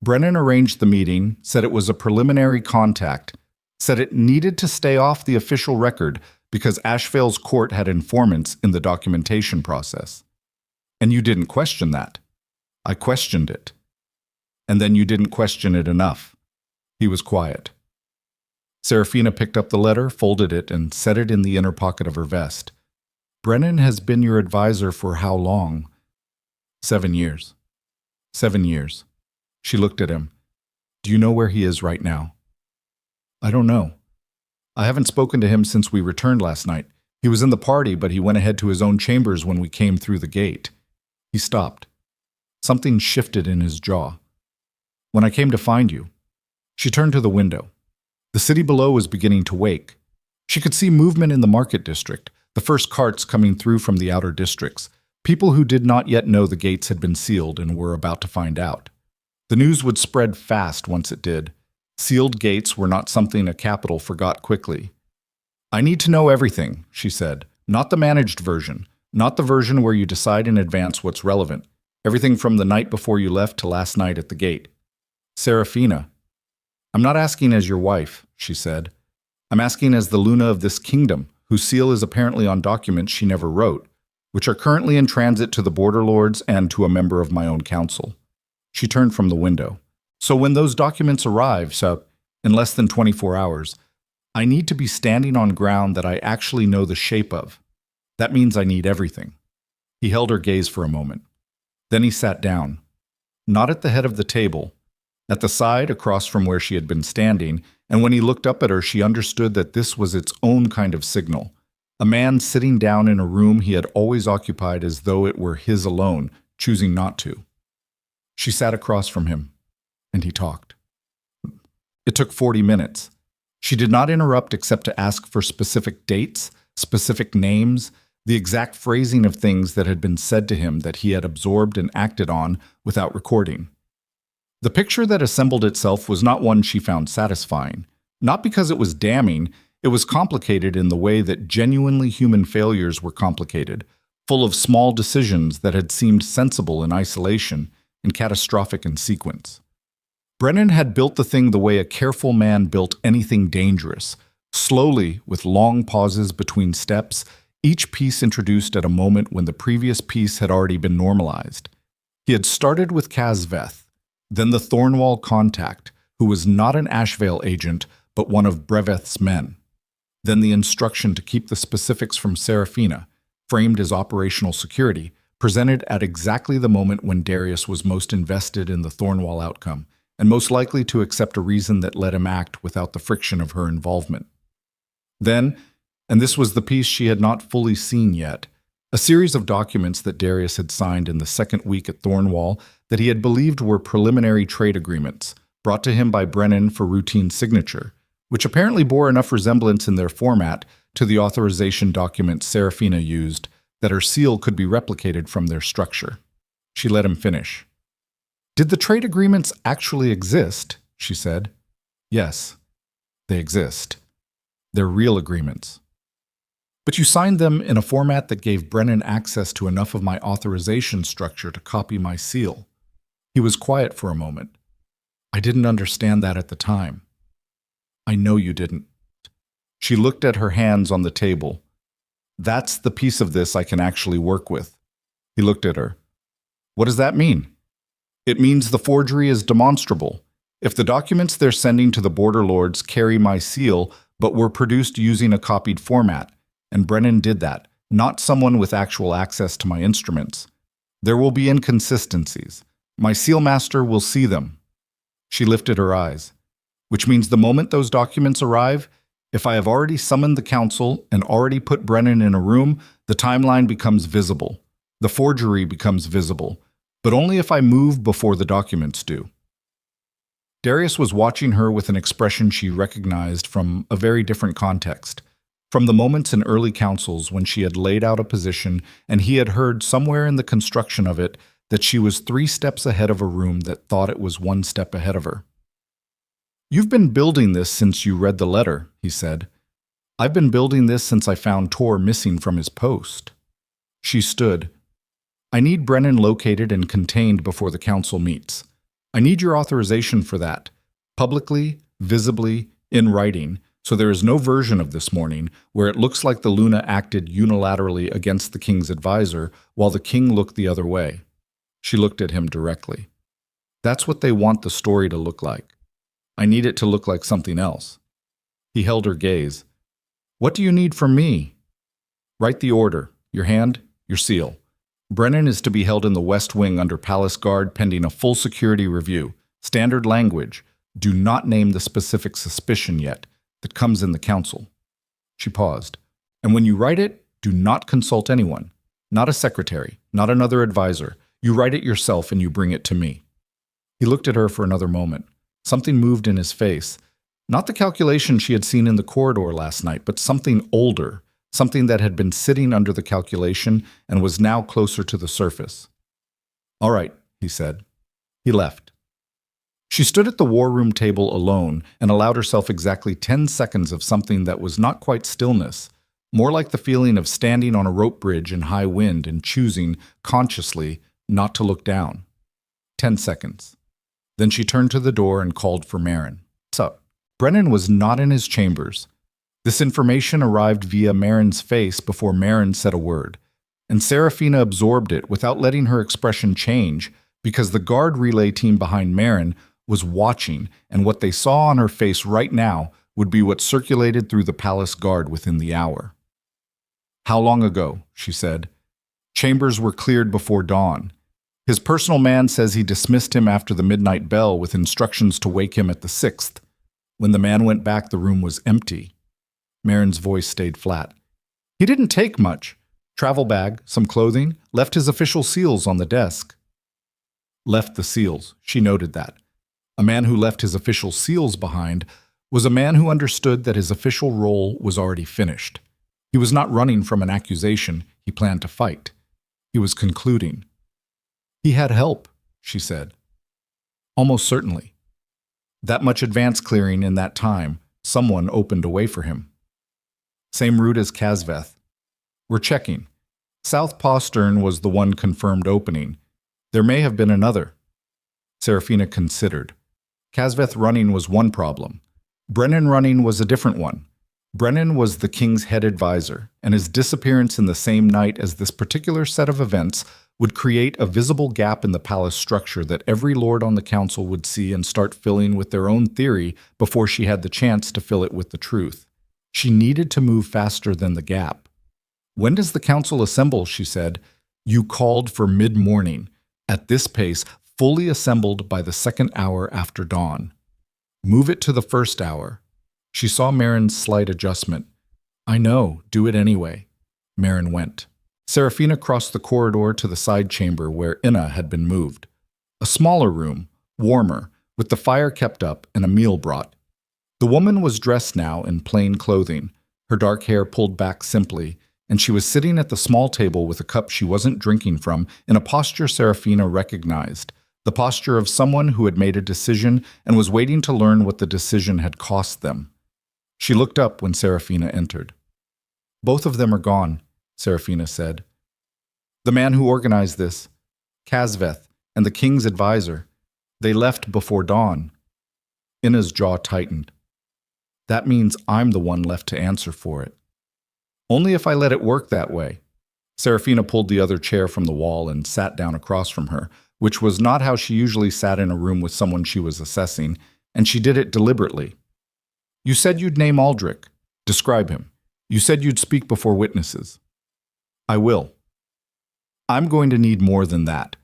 Brennan arranged the meeting, said it was a preliminary contact, said it needed to stay off the official record because Ashvale's court had informants in the documentation process. "And you didn't question that." "I questioned it." "And then you didn't question it enough." He was quiet. Serafina picked up the letter, folded it, and set it in the inner pocket of her vest. "Brennan has been your advisor for how long?" 7 years. 7 years. She looked at him. "Do you know where he is right now?" "I don't know. I haven't spoken to him since we returned last night. He was in the party, but he went ahead to his own chambers when we came through the gate." He stopped. Something shifted in his jaw. "When I came to find you." She turned to the window. The city below was beginning to wake. She could see movement in the market district, the first carts coming through from the outer districts, people who did not yet know the gates had been sealed and were about to find out. The news would spread fast once it did. Sealed gates were not something a capital forgot quickly. "I need to know everything," she said. "Not the managed version, not the version where you decide in advance what's relevant. Everything from the night before you left to last night at the gate." "Serafina." "I'm not asking as your wife," she said. "I'm asking as the Luna of this kingdom, whose seal is apparently on documents she never wrote, which are currently in transit to the border lords and to a member of my own council." She turned from the window. "So when those documents arrive, in less than 24 hours, I need to be standing on ground that I actually know the shape of. That means I need everything." He held her gaze for a moment. Then he sat down. Not at the head of the table, at the side across from where she had been standing, and when he looked up at her she understood that this was its own kind of signal. A man sitting down in a room he had always occupied as though it were his alone, choosing not to. She sat across from him, and he talked. It took 40 minutes. She did not interrupt except to ask for specific dates, specific names, the exact phrasing of things that had been said to him that he had absorbed and acted on without recording. The picture that assembled itself was not one she found satisfying. Not because it was damning, it was complicated in the way that genuinely human failures were complicated, full of small decisions that had seemed sensible in isolation and catastrophic in sequence. Brennan had built the thing the way a careful man built anything dangerous, slowly, with long pauses between steps, each piece introduced at a moment when the previous piece had already been normalized. He had started with Kazveth, then the Thornwall contact, who was not an Ashvale agent, but one of Breveth's men. Then the instruction to keep the specifics from Serafina, framed as operational security, presented at exactly the moment when Darius was most invested in the Thornwall outcome, and most likely to accept a reason that let him act without the friction of her involvement. Then, and this was the piece she had not fully seen yet, a series of documents that Darius had signed in the second week at Thornwall that he had believed were preliminary trade agreements, brought to him by Brennan for routine signature, which apparently bore enough resemblance in their format to the authorization documents Serafina used that her seal could be replicated from their structure. She let him finish. "Did the trade agreements actually exist?" she said. "Yes, they exist. They're real agreements. But you signed them in a format that gave Brennan access to enough of my authorization structure to copy my seal." He was quiet for a moment. "I didn't understand that at the time." "I know you didn't." She looked at her hands on the table. "That's the piece of this I can actually work with." He looked at her. "What does that mean?" "It means the forgery is demonstrable. If the documents they're sending to the Border Lords carry my seal, but were produced using a copied format, and Brennan did that, not someone with actual access to my instruments, there will be inconsistencies. My sealmaster will see them." She lifted her eyes. "Which means the moment those documents arrive, if I have already summoned the council and already put Brennan in a room, the timeline becomes visible. The forgery becomes visible, but only if I move before the documents do." Darius was watching her with an expression she recognized from a very different context, from the moments in early councils when she had laid out a position and he had heard somewhere in the construction of it that she was 3 steps ahead of a room that thought it was 1 step ahead of her. "You've been building this since you read the letter," he said. "I've been building this since I found Tor missing from his post." She stood. "I need Brennan located and contained before the council meets. I need your authorization for that, publicly, visibly, in writing, so there is no version of this morning where it looks like the Luna acted unilaterally against the king's advisor while the king looked the other way." She looked at him directly. "That's what they want the story to look like. I need it to look like something else." He held her gaze. "What do you need from me?" "Write the order, your hand, your seal. Brennan is to be held in the West Wing under palace guard pending a full security review. Standard language. Do not name the specific suspicion yet. That comes in the council." She paused. "And when you write it, do not consult anyone. Not a secretary, not another advisor. You write it yourself and you bring it to me." He looked at her for another moment. Something moved in his face. Not the calculation she had seen in the corridor last night, but something older, something that had been sitting under the calculation and was now closer to the surface. "All right," he said. He left. She stood at the war room table alone and allowed herself exactly 10 seconds of something that was not quite stillness, more like the feeling of standing on a rope bridge in high wind and choosing, consciously, not to look down. 10 seconds. Then she turned to the door and called for Marin. "What's up?" Brennan was not in his chambers. This information arrived via Marin's face before Marin said a word, and Serafina absorbed it without letting her expression change because the guard relay team behind Marin was watching, and what they saw on her face right now would be what circulated through the palace guard within the hour. "How long ago?" she said. "Chambers were cleared before dawn. His personal man says he dismissed him after the midnight bell with instructions to wake him at the 6th. When the man went back, the room was empty." Marin's voice stayed flat. "He didn't take much. Travel bag, some clothing, left his official seals on the desk." Left the seals, she noted that. A man who left his official seals behind was a man who understood that his official role was already finished. He was not running from an accusation he planned to fight. He was concluding. "He had help," she said. "Almost certainly. That much advance clearing in that time, someone opened a way for him." "Same route as Kasveth." "We're checking. South Postern was the one confirmed opening. There may have been another." Serafina considered. Kasveth running was one problem. Brennan running was a different one. Brennan was the king's head advisor, and his disappearance in the same night as this particular set of events would create a visible gap in the palace structure that every lord on the council would see and start filling with their own theory before she had the chance to fill it with the truth. She needed to move faster than the gap. "When does the council assemble?" she said. "You called for mid-morning. At this pace, fully assembled by the second hour after dawn. Move it to the first hour." She saw Marin's slight adjustment. "I know, do it anyway." Marin went. Serafina crossed the corridor to the side chamber where Inna had been moved. A smaller room, warmer, with the fire kept up and a meal brought. The woman was dressed now in plain clothing, her dark hair pulled back simply, and she was sitting at the small table with a cup she wasn't drinking from in a posture Serafina recognized, the posture of someone who had made a decision and was waiting to learn what the decision had cost them. She looked up when Serafina entered. "Both of them are gone," Serafina said. "The man who organized this, Kazveth, and the king's advisor, they left before dawn." Inna's jaw tightened. "That means I'm the one left to answer for it." "Only if I let it work that way." Serafina pulled the other chair from the wall and sat down across from her, which was not how she usually sat in a room with someone she was assessing, and she did it deliberately. "You said you'd name Aldrich. Describe him. You said you'd speak before witnesses." "I will. I'm going to need more than that.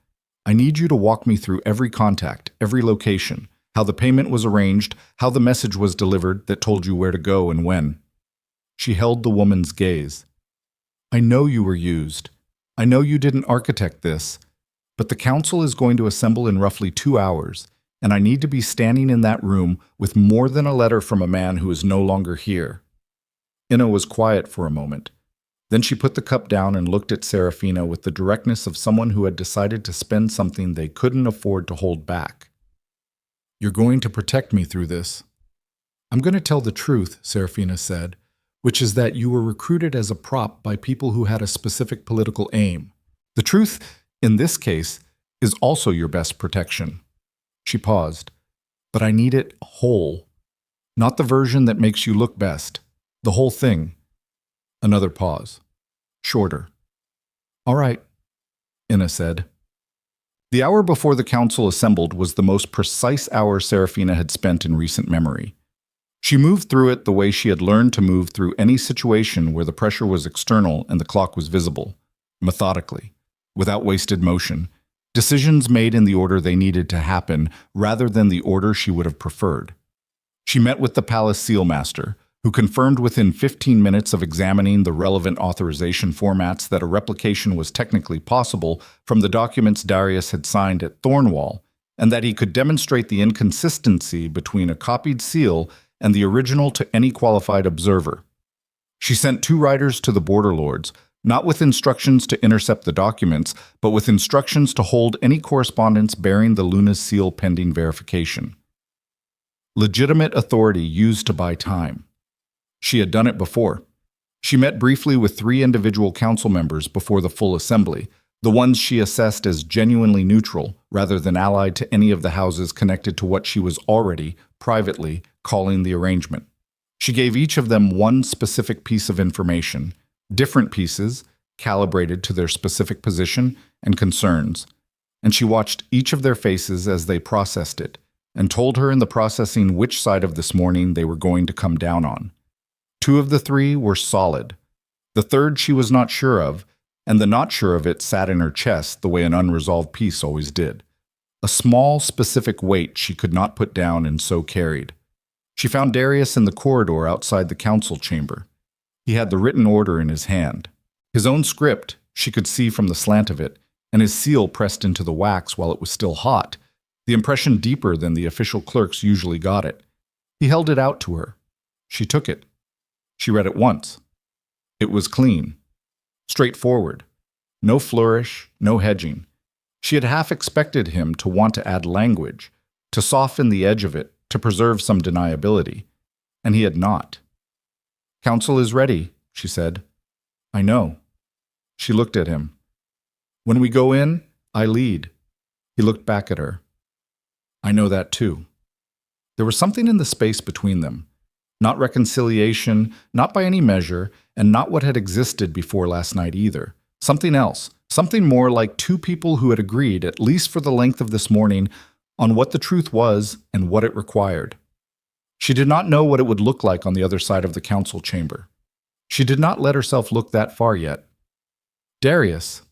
I need you to walk me through every contact, every location, how the payment was arranged, how the message was delivered that told you where to go and when." She held the woman's gaze. "I know you were used. I know you didn't architect this, but the council is going to assemble in roughly 2 hours, and I need to be standing in that room with more than a letter from a man who is no longer here." Inna was quiet for a moment. Then she put the cup down and looked at Serafina with the directness of someone who had decided to spend something they couldn't afford to hold back. "You're going to protect me through this." "I'm going to tell the truth," Serafina said, "which is that you were recruited as a prop by people who had a specific political aim. The truth, in this case, is also your best protection." She paused. "But I need it whole. Not the version that makes you look best. The whole thing." Another pause. Shorter. "All right," Inna said. The hour before the council assembled was the most precise hour Serafina had spent in recent memory. She moved through it the way she had learned to move through any situation where the pressure was external and the clock was visible, methodically, without wasted motion, decisions made in the order they needed to happen rather than the order she would have preferred. She met with the palace sealmaster, who confirmed within 15 minutes of examining the relevant authorization formats that a replication was technically possible from the documents Darius had signed at Thornwall, and that he could demonstrate the inconsistency between a copied seal and the original to any qualified observer. She sent 2 riders to the border lords, not with instructions to intercept the documents, but with instructions to hold any correspondence bearing the Luna's seal pending verification. Legitimate authority used to buy time. She had done it before. She met briefly with 3 individual council members before the full assembly, the ones she assessed as genuinely neutral rather than allied to any of the houses connected to what she was already, privately, calling the arrangement. She gave each of them one specific piece of information, different pieces, calibrated to their specific position and concerns, and she watched each of their faces as they processed it, and told her in the processing which side of this morning they were going to come down on. 2 of the 3 were solid. The third she was not sure of, and the not sure of it sat in her chest the way an unresolved piece always did. A small, specific weight she could not put down and so carried. She found Darius in the corridor outside the council chamber. He had the written order in his hand. His own script, she could see from the slant of it, and his seal pressed into the wax while it was still hot, the impression deeper than the official clerks usually got it. He held it out to her. She took it. She read it once. It was clean. Straightforward. No flourish, no hedging. She had half expected him to want to add language, to soften the edge of it, to preserve some deniability. And he had not. "Council is ready," she said. "I know." She looked at him. "When we go in, I lead." He looked back at her. "I know that too." There was something in the space between them. Not reconciliation, not by any measure, and not what had existed before last night either. Something else, something more like 2 people who had agreed, at least for the length of this morning, on what the truth was and what it required. She did not know what it would look like on the other side of the council chamber. She did not let herself look that far yet. "Darius,"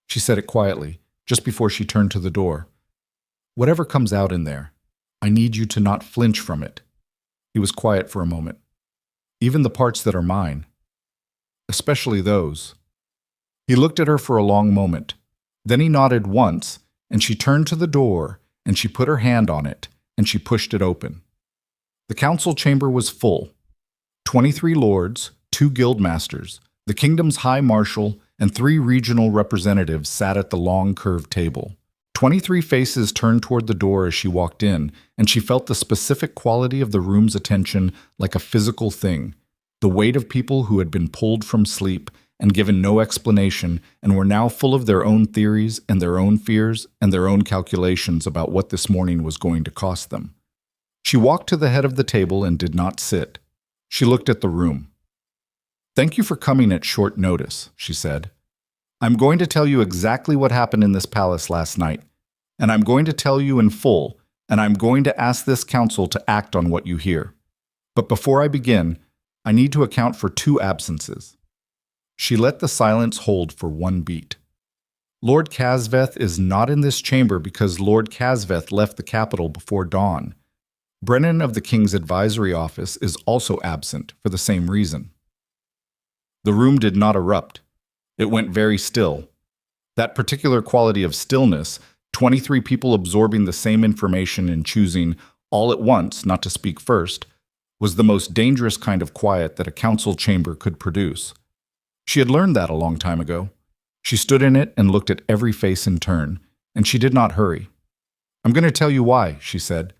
she said it quietly, just before she turned to the door. "Whatever comes out in there, I need you to not flinch from it." He was quiet for a moment. "Even the parts that are mine. Especially those." He looked at her for a long moment. Then he nodded once, and she turned to the door, and she put her hand on it, and she pushed it open. The council chamber was full. 23 lords, 2 guildmasters, the kingdom's high marshal, and 3 regional representatives sat at the long curved table. 23 faces turned toward the door as she walked in, and she felt the specific quality of the room's attention like a physical thing, the weight of people who had been pulled from sleep and given no explanation and were now full of their own theories and their own fears and their own calculations about what this morning was going to cost them. She walked to the head of the table and did not sit. She looked at the room. "Thank you for coming at short notice," she said. "I'm going to tell you exactly what happened in this palace last night, and I'm going to tell you in full, and I'm going to ask this council to act on what you hear. But before I begin, I need to account for 2 absences." She let the silence hold for 1 beat. "Lord Casveth is not in this chamber because Lord Casveth left the capital before dawn. Brennan of the King's Advisory Office is also absent for the same reason." The room did not erupt. It went very still. That particular quality of stillness, 23 people absorbing the same information and choosing, all at once, not to speak first, was the most dangerous kind of quiet that a council chamber could produce. She had learned that a long time ago. She stood in it and looked at every face in turn, and she did not hurry. "I'm going to tell you why," she said.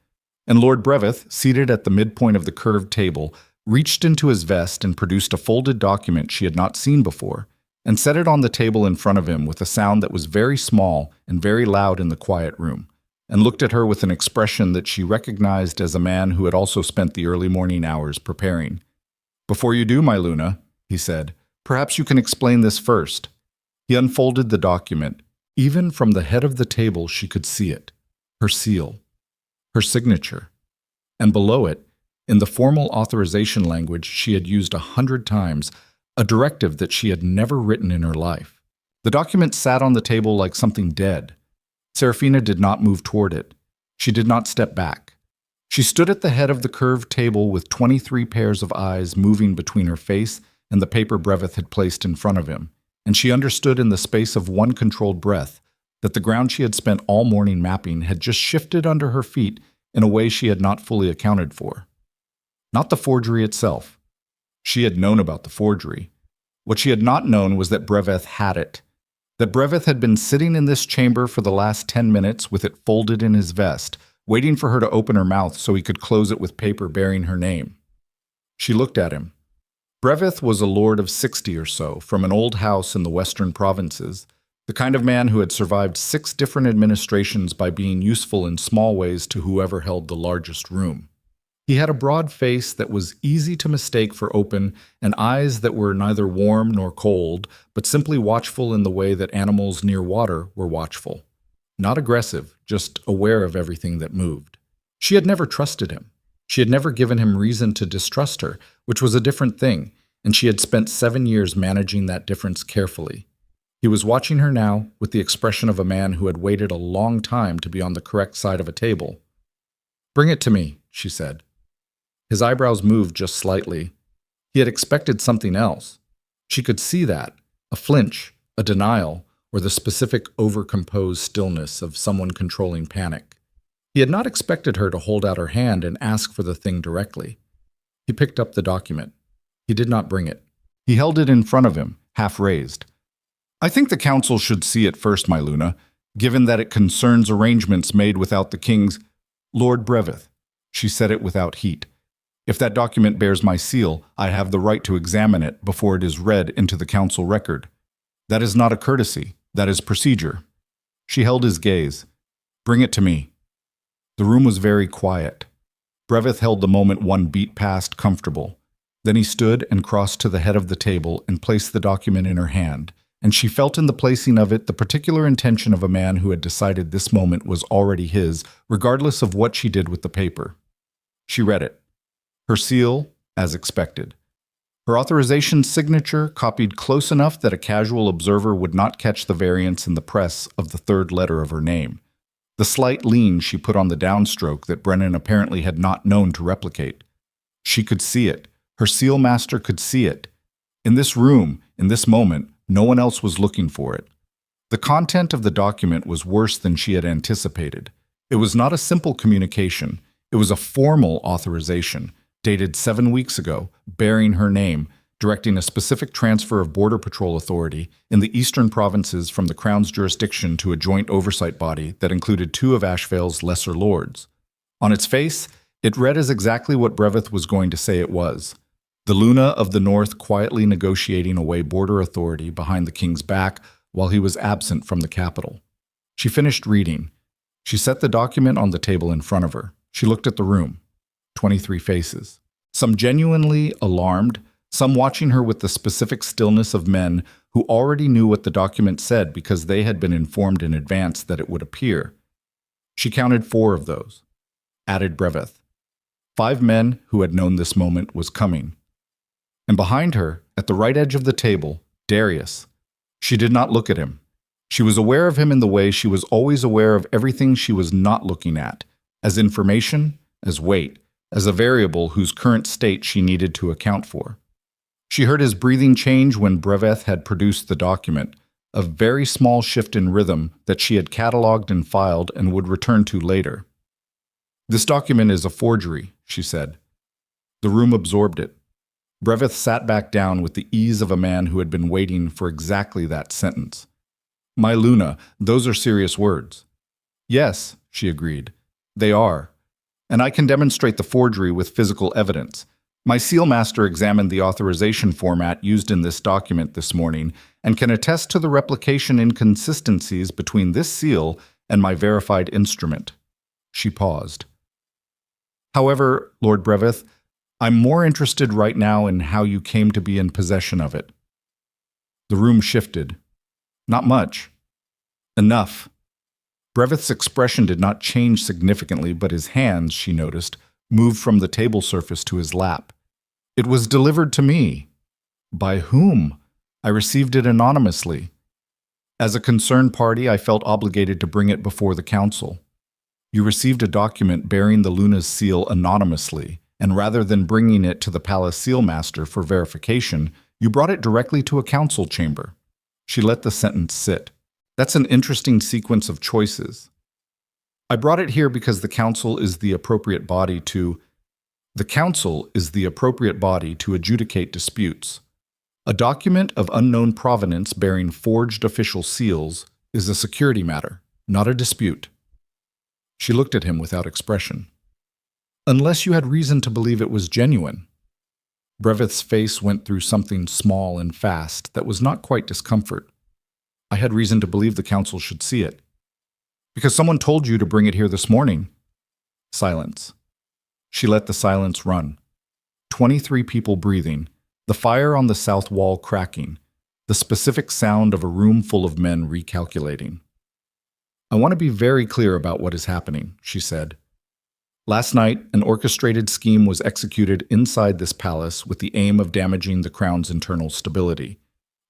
And Lord Breveth, seated at the midpoint of the curved table, reached into his vest and produced a folded document she had not seen before, and set it on the table in front of him with a sound that was very small and very loud in the quiet room, and looked at her with an expression that she recognized as a man who had also spent the early morning hours preparing. "Before you do, my Luna," he said, "perhaps you can explain this first." He unfolded the document. Even from the head of the table she could see it, her seal, her signature, and below it, in the formal authorization language she had used 100 times, a directive that she had never written in her life. The document sat on the table like something dead. Serafina did not move toward it. She did not step back. She stood at the head of the curved table with 23 pairs of eyes moving between her face and the paper Breveth had placed in front of him, and she understood in the space of one controlled breath that the ground she had spent all morning mapping had just shifted under her feet in a way she had not fully accounted for. Not the forgery itself. She had known about the forgery. What she had not known was that Breveth had it. That Breveth had been sitting in this chamber for the last 10 minutes with it folded in his vest, waiting for her to open her mouth so he could close it with paper bearing her name. She looked at him. Breveth was a lord of 60 or so, from an old house in the western provinces, the kind of man who had survived 6 different administrations by being useful in small ways to whoever held the largest room. He had a broad face that was easy to mistake for open and eyes that were neither warm nor cold, but simply watchful in the way that animals near water were watchful. Not aggressive, just aware of everything that moved. She had never trusted him. She had never given him reason to distrust her, which was a different thing, and she had spent 7 years managing that difference carefully. He was watching her now with the expression of a man who had waited a long time to be on the correct side of a table. "Bring it to me," she said. His eyebrows moved just slightly. He had expected something else. She could see that, a flinch, a denial, or the specific overcomposed stillness of someone controlling panic. He had not expected her to hold out her hand and ask for the thing directly. He picked up the document. He did not bring it. He held it in front of him, half raised. "I think the council should see it first, my Luna, given that it concerns arrangements made without the king's—" "Lord Breveth," she said it without heat. "If that document bears my seal, I have the right to examine it before it is read into the council record. That is not a courtesy, that is procedure." She held his gaze. "Bring it to me." The room was very quiet. Breveth held the moment 1 beat past comfortable. Then he stood and crossed to the head of the table and placed the document in her hand, and she felt in the placing of it the particular intention of a man who had decided this moment was already his, regardless of what she did with the paper. She read it. Her seal, as expected. Her authorization signature copied close enough that a casual observer would not catch the variance in the press of the third letter of her name. The slight lean she put on the downstroke that Brennan apparently had not known to replicate. She could see it. Her seal master could see it. In this room, in this moment, no one else was looking for it. The content of the document was worse than she had anticipated. It was not a simple communication. It was a formal authorization, dated 7 weeks ago, bearing her name, directing a specific transfer of Border Patrol authority in the eastern provinces from the Crown's jurisdiction to a joint oversight body that included 2 of Ashvale's lesser lords. On its face, it read as exactly what Breveth was going to say it was. The Luna of the North quietly negotiating away border authority behind the king's back while he was absent from the capital. She finished reading. She set the document on the table in front of her. She looked at the room. 23 faces. Some genuinely alarmed, some watching her with the specific stillness of men who already knew what the document said because they had been informed in advance that it would appear. She counted 4 of those. Added Breveth. 5 men who had known this moment was coming. And behind her, at the right edge of the table, Darius. She did not look at him. She was aware of him in the way she was always aware of everything she was not looking at, as information, as weight, as a variable whose current state she needed to account for. She heard his breathing change when Breveth had produced the document, a very small shift in rhythm that she had catalogued and filed and would return to later. "This document is a forgery," she said. The room absorbed it. Breveth sat back down with the ease of a man who had been waiting for exactly that sentence. "My Luna, those are serious words." "Yes," she agreed. "They are. And I can demonstrate the forgery with physical evidence. My seal master examined the authorization format used in this document this morning and can attest to the replication inconsistencies between this seal and my verified instrument." She paused. "However, Lord Breveth, I'm more interested right now in how you came to be in possession of it." The room shifted. Not much. Enough. Breveth's expression did not change significantly, but his hands, she noticed, moved from the table surface to his lap. "It was delivered to me." "By whom?" "I received it anonymously. As a concerned party, I felt obligated to bring it before the council." "You received a document bearing the Luna's seal anonymously, and rather than bringing it to the palace seal master for verification, you brought it directly to a council chamber." She let the sentence sit. "That's an interesting sequence of choices. I brought it here because the council is the appropriate body to adjudicate disputes. A document of unknown provenance bearing forged official seals is a security matter, not a dispute." She looked at him without expression. "Unless you had reason to believe it was genuine." Breveth's face went through something small and fast that was not quite discomfort. "I had reason to believe the council should see it." "Because someone told you to bring it here this morning." Silence. She let the silence run. 23 people breathing, the fire on the south wall cracking, the specific sound of a room full of men recalculating. "I want to be very clear about what is happening," she said. "Last night, an orchestrated scheme was executed inside this palace with the aim of damaging the crown's internal stability.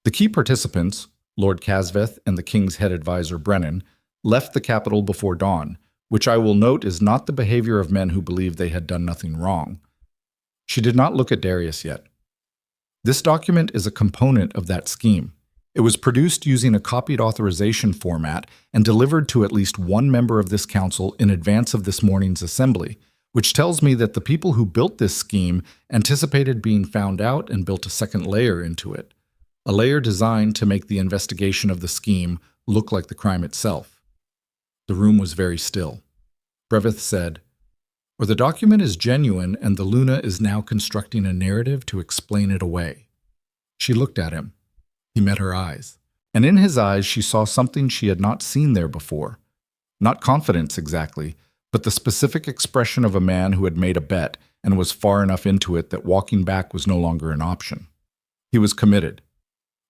The key participants, Lord Casveth and the king's head advisor Brennan, left the capital before dawn, which I will note is not the behavior of men who believed they had done nothing wrong." She did not look at Darius yet. "This document is a component of that scheme. It was produced using a copied authorization format and delivered to at least one member of this council in advance of this morning's assembly, which tells me that the people who built this scheme anticipated being found out and built a second layer into it, a layer designed to make the investigation of the scheme look like the crime itself." The room was very still. Breveth said, "Or the document is genuine and the Luna is now constructing a narrative to explain it away." She looked at him. He met her eyes, and in his eyes she saw something she had not seen there before. Not confidence exactly, but the specific expression of a man who had made a bet and was far enough into it that walking back was no longer an option. He was committed.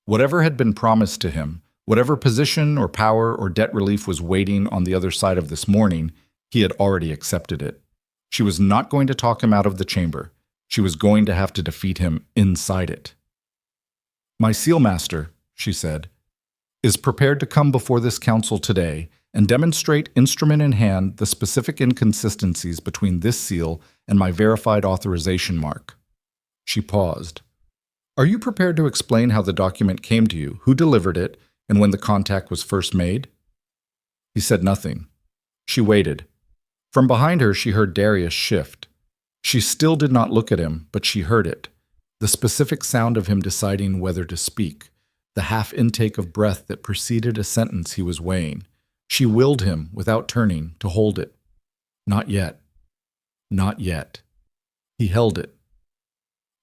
Whatever had been promised to him, whatever position or power or debt relief was waiting on the other side of this morning, he had already accepted it. She was not going to talk him out of the chamber. She was going to have to defeat him inside it. My Sealmaster, she said, is prepared to come before this council today and demonstrate instrument in hand the specific inconsistencies between this seal and my verified authorization mark. She paused. Are you prepared to explain how the document came to you, who delivered it, and when the contact was first made? He said nothing. She waited. From behind her, she heard Darius shift. She still did not look at him, but she heard it. The specific sound of him deciding whether to speak, the half intake of breath that preceded a sentence he was weighing. She willed him, without turning, to hold it. Not yet. Not yet. He held it.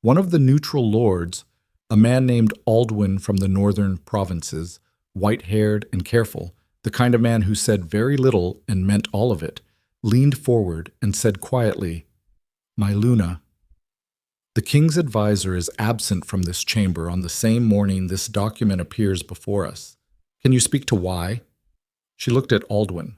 One of the neutral lords, a man named Aldwin from the northern provinces, white-haired and careful, the kind of man who said very little and meant all of it, leaned forward and said quietly, My Luna. The king's advisor is absent from this chamber on the same morning this document appears before us. Can you speak to why? She looked at Aldwin.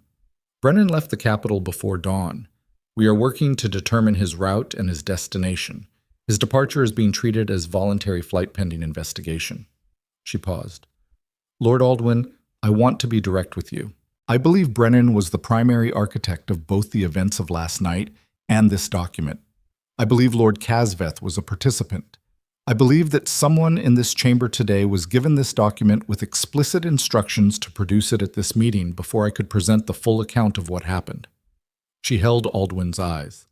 Brennan left the capital before dawn. We are working to determine his route and his destination. His departure is being treated as voluntary flight pending investigation. She paused. Lord Aldwin, I want to be direct with you. I believe Brennan was the primary architect of both the events of last night and this document. I believe Lord Casveth was a participant. I believe that someone in this chamber today was given this document with explicit instructions to produce it at this meeting before I could present the full account of what happened. She held Aldwin's eyes.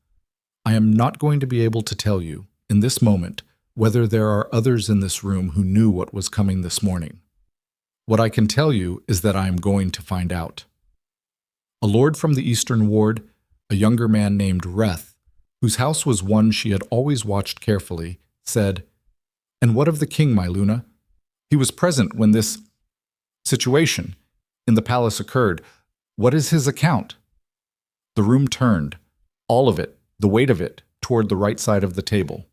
I am not going to be able to tell you, in this moment, whether there are others in this room who knew what was coming this morning. What I can tell you is that I am going to find out. A lord from the Eastern Ward, a younger man named Reth, whose house was one she had always watched carefully, said, And what of the king, my Luna? He was present when this situation in the palace occurred. What is his account? The room turned, all of it, the weight of it, toward the right side of the table.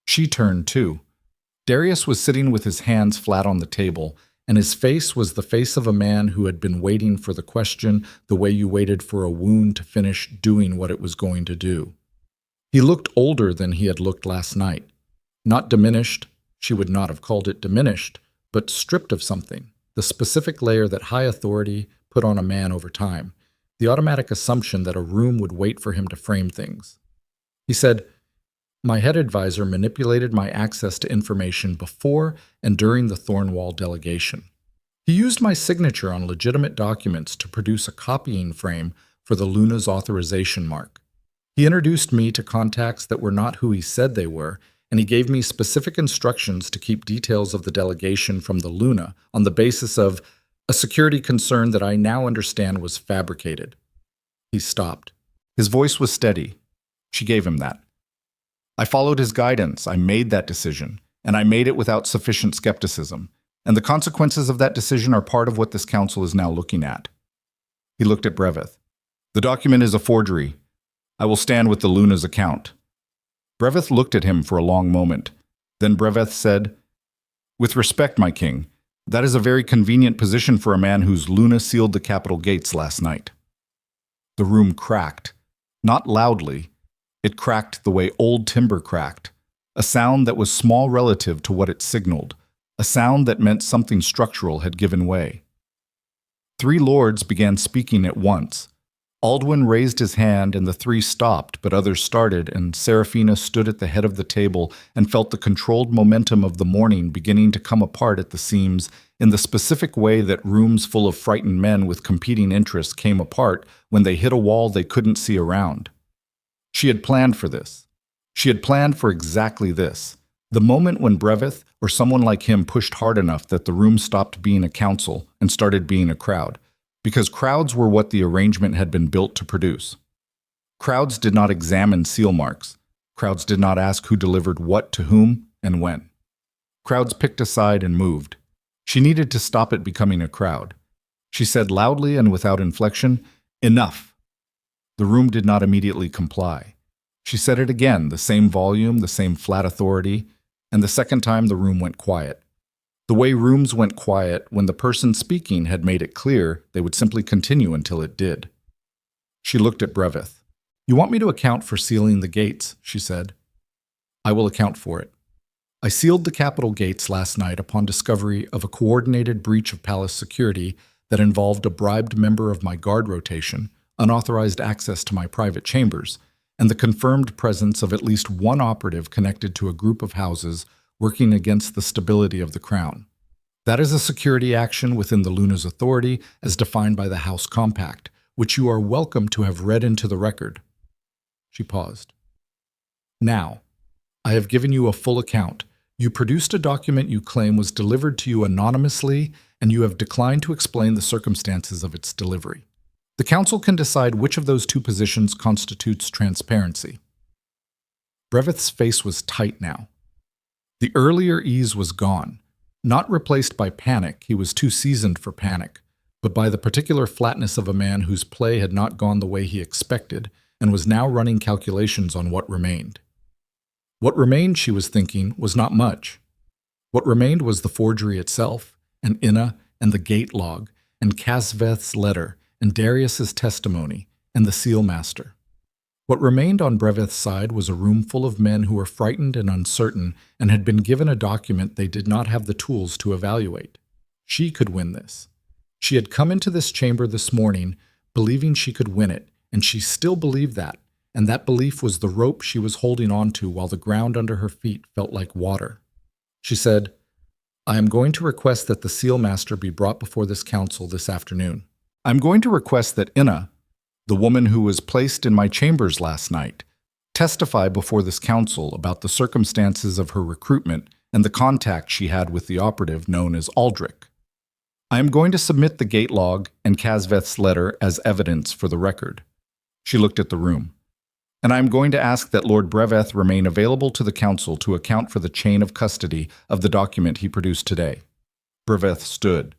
She turned too. Darius was sitting with his hands flat on the table, and his face was the face of a man who had been waiting for the question the way you waited for a wound to finish doing what it was going to do. He looked older than he had looked last night. Not diminished, she would not have called it diminished, but stripped of something, the specific layer that high authority put on a man over time, the automatic assumption that a room would wait for him to frame things. He said, My head advisor manipulated my access to information before and during the Thornwall delegation. He used my signature on legitimate documents to produce a copying frame for the Luna's authorization mark. He introduced me to contacts that were not who he said they were, and he gave me specific instructions to keep details of the delegation from the Luna on the basis of a security concern that I now understand was fabricated. He stopped. His voice was steady. She gave him that. I followed his guidance. I made that decision, and I made it without sufficient skepticism. And the consequences of that decision are part of what this council is now looking at. He looked at Breveth. The document is a forgery. I will stand with the Luna's account. Breveth looked at him for a long moment. Then Breveth said, With respect, my king, that is a very convenient position for a man whose Luna sealed the capital gates last night. The room cracked. Not loudly. It cracked the way old timber cracked, a sound that was small relative to what it signaled, a sound that meant something structural had given way. 3 lords began speaking at once. Aldwin raised his hand and the 3 stopped, but others started, and Seraphina stood at the head of the table and felt the controlled momentum of the morning beginning to come apart at the seams in the specific way that rooms full of frightened men with competing interests came apart when they hit a wall they couldn't see around. She had planned for this. She had planned for exactly this. The moment when Breveth or someone like him pushed hard enough that the room stopped being a council and started being a crowd. Because crowds were what the arrangement had been built to produce. Crowds did not examine seal marks. Crowds did not ask who delivered what to whom and when. Crowds picked a side and moved. She needed to stop it becoming a crowd. She said loudly and without inflection, Enough. The room did not immediately comply. She said it again, the same volume, the same flat authority, and the second time the room went quiet. The way rooms went quiet when the person speaking had made it clear they would simply continue until it did. She looked at Breveth. You want me to account for sealing the gates, she said. I will account for it. I sealed the Capitol gates last night upon discovery of a coordinated breach of palace security that involved a bribed member of my guard rotation, unauthorized access to my private chambers, and the confirmed presence of at least one operative connected to a group of houses working against the stability of the crown. That is a security action within the Luna's authority as defined by the House Compact, which you are welcome to have read into the record. She paused. Now, I have given you a full account. You produced a document you claim was delivered to you anonymously, and you have declined to explain the circumstances of its delivery. The Council can decide which of those two positions constitutes transparency. Breveth's face was tight now. The earlier ease was gone, not replaced by panic, he was too seasoned for panic, but by the particular flatness of a man whose play had not gone the way he expected and was now running calculations on what remained. What remained, she was thinking, was not much. What remained was the forgery itself, and Inna, and the gate log, and Casveth's letter, and Darius's testimony, and the seal master. What remained on Breveth's side was a room full of men who were frightened and uncertain and had been given a document they did not have the tools to evaluate. She could win this. She had come into this chamber this morning believing she could win it, and she still believed that, and that belief was the rope she was holding on to while the ground under her feet felt like water. She said, I am going to request that the seal master be brought before this council this afternoon. I'm going to request that Inna, the woman who was placed in my chambers last night, testify before this council about the circumstances of her recruitment and the contact she had with the operative known as Aldrich. I am going to submit the gate log and Casveth's letter as evidence for the record. She looked at the room. And I am going to ask that Lord Breveth remain available to the council to account for the chain of custody of the document he produced today. Breveth stood.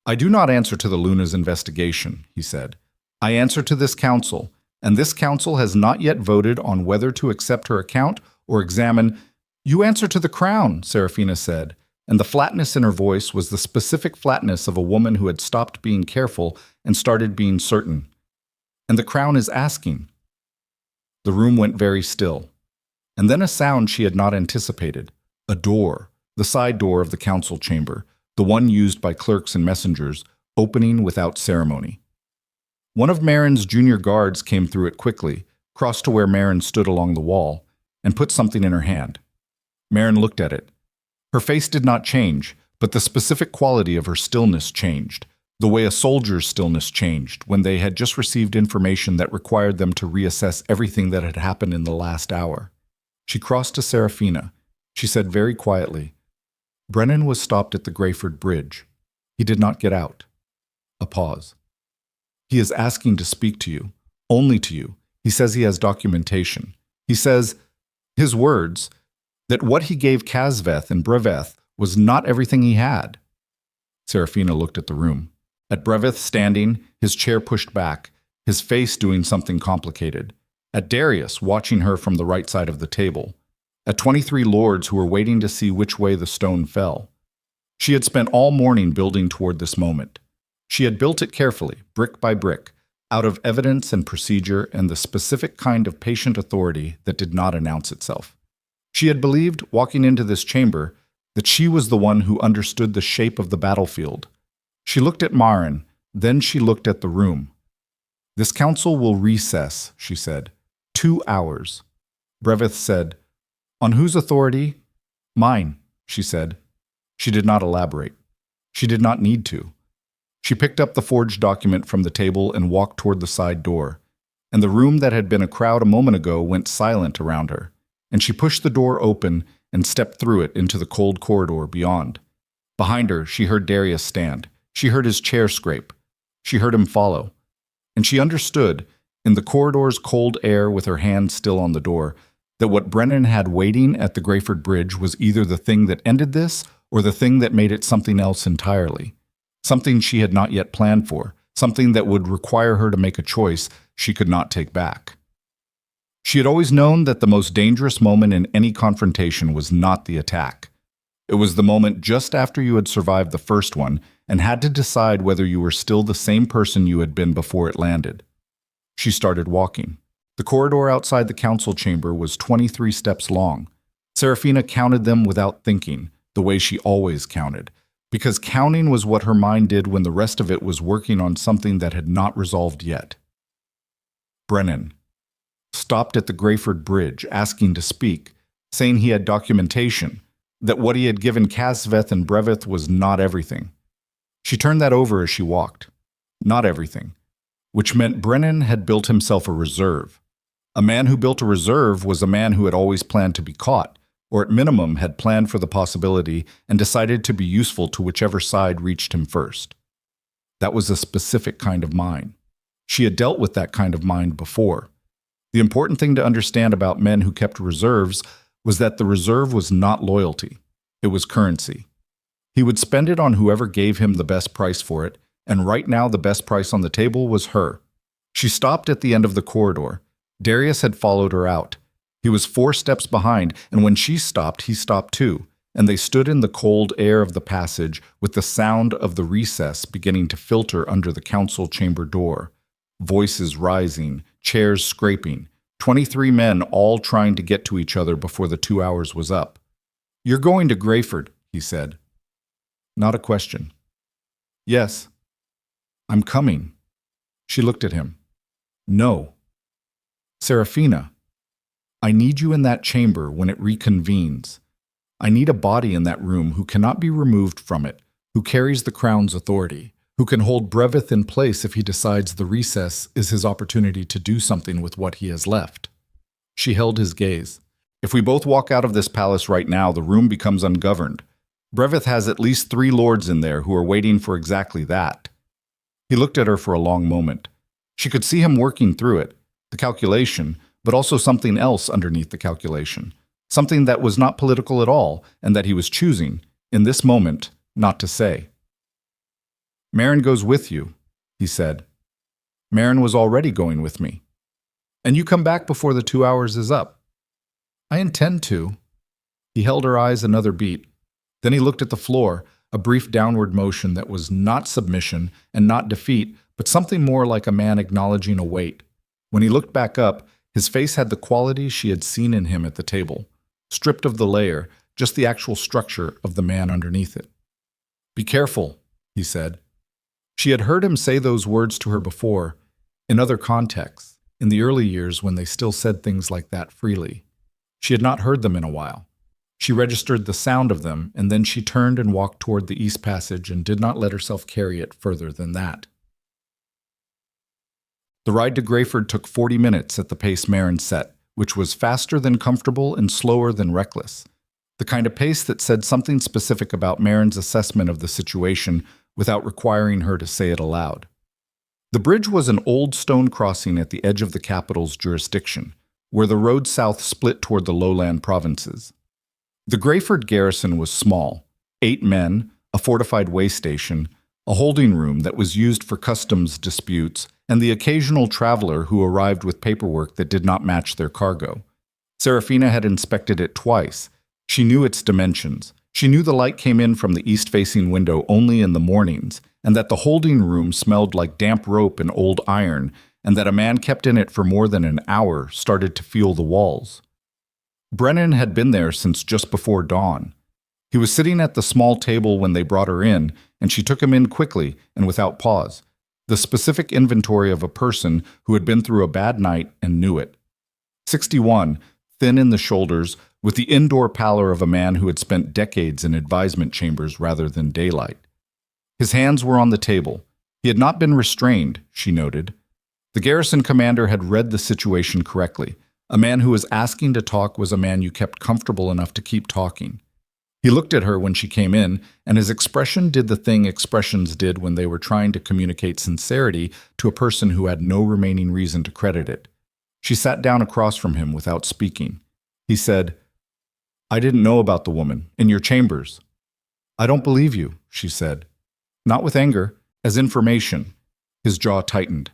I do not answer to the Luna's investigation, he said. I answer to this council, and this council has not yet voted on whether to accept her account or examine. You answer to the crown, Seraphina said, and the flatness in her voice was the specific flatness of a woman who had stopped being careful and started being certain. And the crown is asking. The room went very still, and then a sound she had not anticipated, a door, the side door of the council chamber, the one used by clerks and messengers, opening without ceremony. One of Marin's junior guards came through it quickly, crossed to where Marin stood along the wall, and put something in her hand. Marin looked at it. Her face did not change, but the specific quality of her stillness changed, the way a soldier's stillness changed when they had just received information that required them to reassess everything that had happened in the last hour. She crossed to Seraphina. She said very quietly, Brennan was stopped at the Greyford Bridge. He did not get out. A pause. He is asking to speak to you, only to you. He says he has documentation. He says, his words, that what he gave Casveth and Breveth was not everything he had. Seraphina looked at the room. At Breveth standing, his chair pushed back, his face doing something complicated. At Darius, watching her from the right side of the table. At 23 lords who were waiting to see which way the stone fell. She had spent all morning building toward this moment. She had built it carefully, brick by brick, out of evidence and procedure and the specific kind of patient authority that did not announce itself. She had believed, walking into this chamber, that she was the one who understood the shape of the battlefield. She looked at Marin, then she looked at the room. This council will recess, she said. 2 hours. Breveth said, On whose authority? Mine, she said. She did not elaborate. She did not need to. She picked up the forged document from the table and walked toward the side door, and the room that had been a crowd a moment ago went silent around her, and she pushed the door open and stepped through it into the cold corridor beyond. Behind her, she heard Darius stand. She heard his chair scrape. She heard him follow. And she understood, in the corridor's cold air with her hand still on the door, that what Brennan had waiting at the Greyford Bridge was either the thing that ended this or the thing that made it something else entirely. Something she had not yet planned for, something that would require her to make a choice she could not take back. She had always known that the most dangerous moment in any confrontation was not the attack. It was the moment just after you had survived the first one and had to decide whether you were still the same person you had been before it landed. She started walking. The corridor outside the council chamber was 23 steps long. Serafina counted them without thinking, the way she always counted, because counting was what her mind did when the rest of it was working on something that had not resolved yet. Brennan stopped at the Greyford Bridge, asking to speak, saying he had documentation, that what he had given Casveth and Brevith was not everything. She turned that over as she walked. Not everything, which meant Brennan had built himself a reserve. A man who built a reserve was a man who had always planned to be caught, or at minimum had planned for the possibility and decided to be useful to whichever side reached him first. That was a specific kind of mind. She had dealt with that kind of mind before. The important thing to understand about men who kept reserves was that the reserve was not loyalty. It was currency. He would spend it on whoever gave him the best price for it, and right now the best price on the table was her. She stopped at the end of the corridor. Darius had followed her out. He was 4 steps behind, and when she stopped, he stopped too, and they stood in the cold air of the passage with the sound of the recess beginning to filter under the council chamber door. Voices rising, chairs scraping, 23 men all trying to get to each other before the 2 hours was up. "You're going to Greyford," he said. Not a question. "Yes." "I'm coming." She looked at him. "No." "Serafina, I need you in that chamber when it reconvenes. I need a body in that room who cannot be removed from it, who carries the crown's authority, who can hold Brevith in place if he decides the recess is his opportunity to do something with what he has left." She held his gaze. "If we both walk out of this palace right now, the room becomes ungoverned. Brevith has at least 3 lords in there who are waiting for exactly that." He looked at her for a long moment. She could see him working through it, the calculation, but also something else underneath the calculation, something that was not political at all and that he was choosing, in this moment, not to say. "Marin goes with you," he said. "Marin was already going with me. And you come back before the 2 hours is up." "I intend to." He held her eyes another beat. Then he looked at the floor, a brief downward motion that was not submission and not defeat, but something more like a man acknowledging a weight. When he looked back up, his face had the quality she had seen in him at the table, stripped of the layer, just the actual structure of the man underneath it. "Be careful," he said. She had heard him say those words to her before, in other contexts, in the early years when they still said things like that freely. She had not heard them in a while. She registered the sound of them, and then she turned and walked toward the East Passage and did not let herself carry it further than that. The ride to Greyford took 40 minutes at the pace Marin set, which was faster than comfortable and slower than reckless. The kind of pace that said something specific about Marin's assessment of the situation without requiring her to say it aloud. The bridge was an old stone crossing at the edge of the capital's jurisdiction, where the road south split toward the lowland provinces. The Greyford garrison was small, 8 men, a fortified way station, a holding room that was used for customs disputes, and the occasional traveler who arrived with paperwork that did not match their cargo. Serafina had inspected it twice. She knew its dimensions. She knew the light came in from the east-facing window only in the mornings, and that the holding room smelled like damp rope and old iron, and that a man kept in it for more than an hour started to feel the walls. Brennan had been there since just before dawn. He was sitting at the small table when they brought her in, and she took him in quickly and without pause, the specific inventory of a person who had been through a bad night and knew it. 61, thin in the shoulders, with the indoor pallor of a man who had spent decades in advisement chambers rather than daylight. His hands were on the table. He had not been restrained, she noted. The garrison commander had read the situation correctly. A man who was asking to talk was a man you kept comfortable enough to keep talking. He looked at her when she came in, and his expression did the thing expressions did when they were trying to communicate sincerity to a person who had no remaining reason to credit it. She sat down across from him without speaking. He said, "I didn't know about the woman, in your chambers." "I don't believe you," she said. Not with anger, as information. His jaw tightened.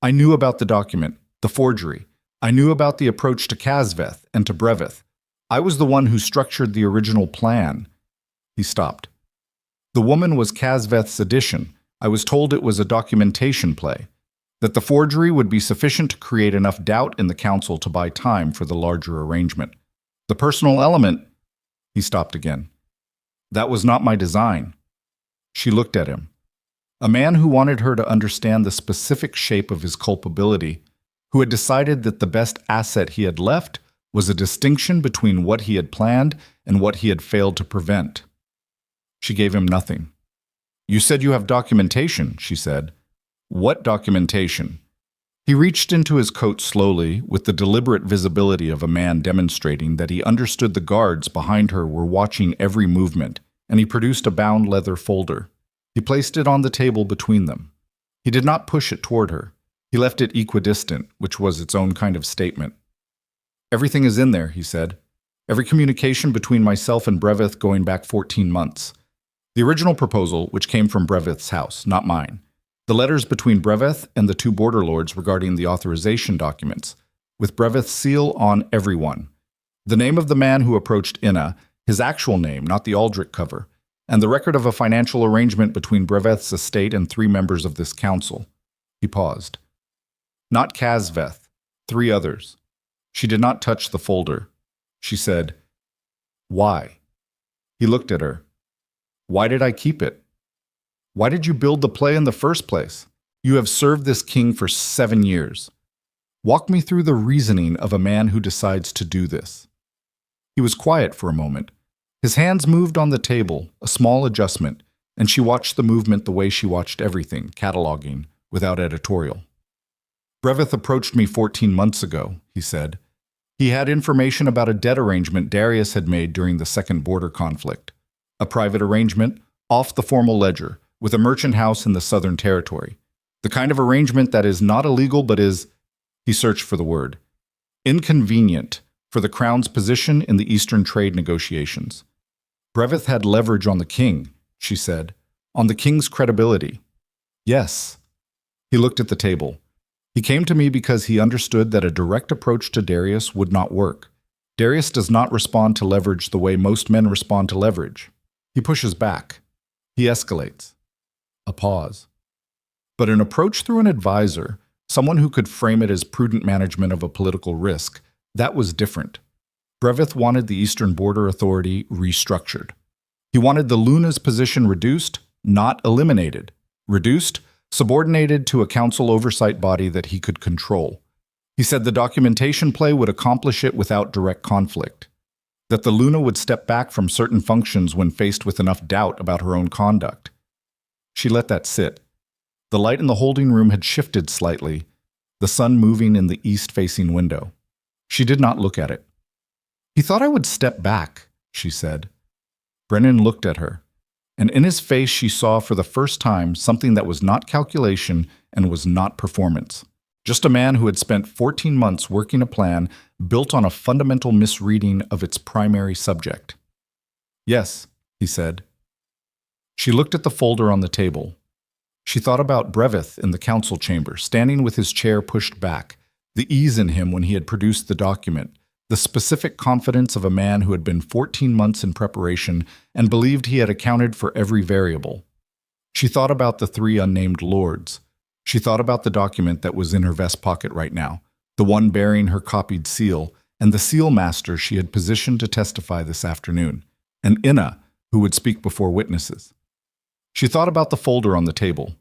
"I knew about the document, the forgery. I knew about the approach to Casveth and to Brevith. I was the one who structured the original plan." He stopped. "The woman was Casveth's addition. I was told it was a documentation play. that the forgery would be sufficient to create enough doubt in the council to buy time for the larger arrangement. The personal element, he stopped again. That was not my design. She looked at him. A man who wanted her to understand the specific shape of his culpability, who had decided that the best asset he had left was a distinction between what he had planned and what he had failed to prevent. She gave him nothing. You said you have documentation, she said. What documentation? He reached into his coat slowly, with the deliberate visibility of a man demonstrating that he understood the guards behind her were watching every movement, and he produced a bound leather folder. He placed it on the table between them. He did not push it toward her. He left it equidistant, which was its own kind of statement. Everything is in there, he said. Every communication between myself and Brevith going back 14 months. The original proposal, which came from Brevith's house, not mine. The letters between Brevith and the two border lords regarding the authorization documents, with Brevith's seal on every one. The name of the man who approached Inna, his actual name, not the Aldrich cover, and the record of a financial arrangement between Breveth's estate and 3 members of this council. He paused. Not Casveth, 3 others. She did not touch the folder. She said, Why? He looked at her. Why did I keep it? Why did you build the play in the first place? You have served this king for 7 years. Walk me through the reasoning of a man who decides to do this. He was quiet for a moment. His hands moved on the table, a small adjustment, and she watched the movement the way she watched everything, cataloging, without editorial. Brevith approached me 14 months ago, he said. He had information about a debt arrangement Darius had made during the second border conflict. A private arrangement, off the formal ledger, with a merchant house in the Southern Territory. The kind of arrangement that is not illegal but is, he searched for the word, inconvenient for the Crown's position in the Eastern trade negotiations. Brevith had leverage on the king, she said, on the king's credibility. Yes. He looked at the table. He came to me because he understood that a direct approach to Darius would not work. Darius does not respond to leverage the way most men respond to leverage. He pushes back. He escalates. A pause. But an approach through an advisor, someone who could frame it as prudent management of a political risk, that was different. Brevith wanted the Eastern Border Authority restructured. He wanted the Luna's position reduced, not eliminated. Reduced, subordinated to a council oversight body that he could control. He said the documentation play would accomplish it without direct conflict. That the Luna would step back from certain functions when faced with enough doubt about her own conduct. She let that sit. The light in the holding room had shifted slightly, the sun moving in the east-facing window. She did not look at it. He thought I would step back, she said. Brennan looked at her, and in his face she saw for the first time something that was not calculation and was not performance. Just a man who had spent 14 months working a plan built on a fundamental misreading of its primary subject. Yes, he said. She looked at the folder on the table. She thought about Brevith in the council chamber, standing with his chair pushed back, the ease in him when he had produced the document, the specific confidence of a man who had been 14 months in preparation and believed he had accounted for every variable. She thought about the 3 unnamed lords. She thought about the document that was in her vest pocket right now, the one bearing her copied seal, and the seal master she had positioned to testify this afternoon, and Inna, who would speak before witnesses. She thought about the folder on the table.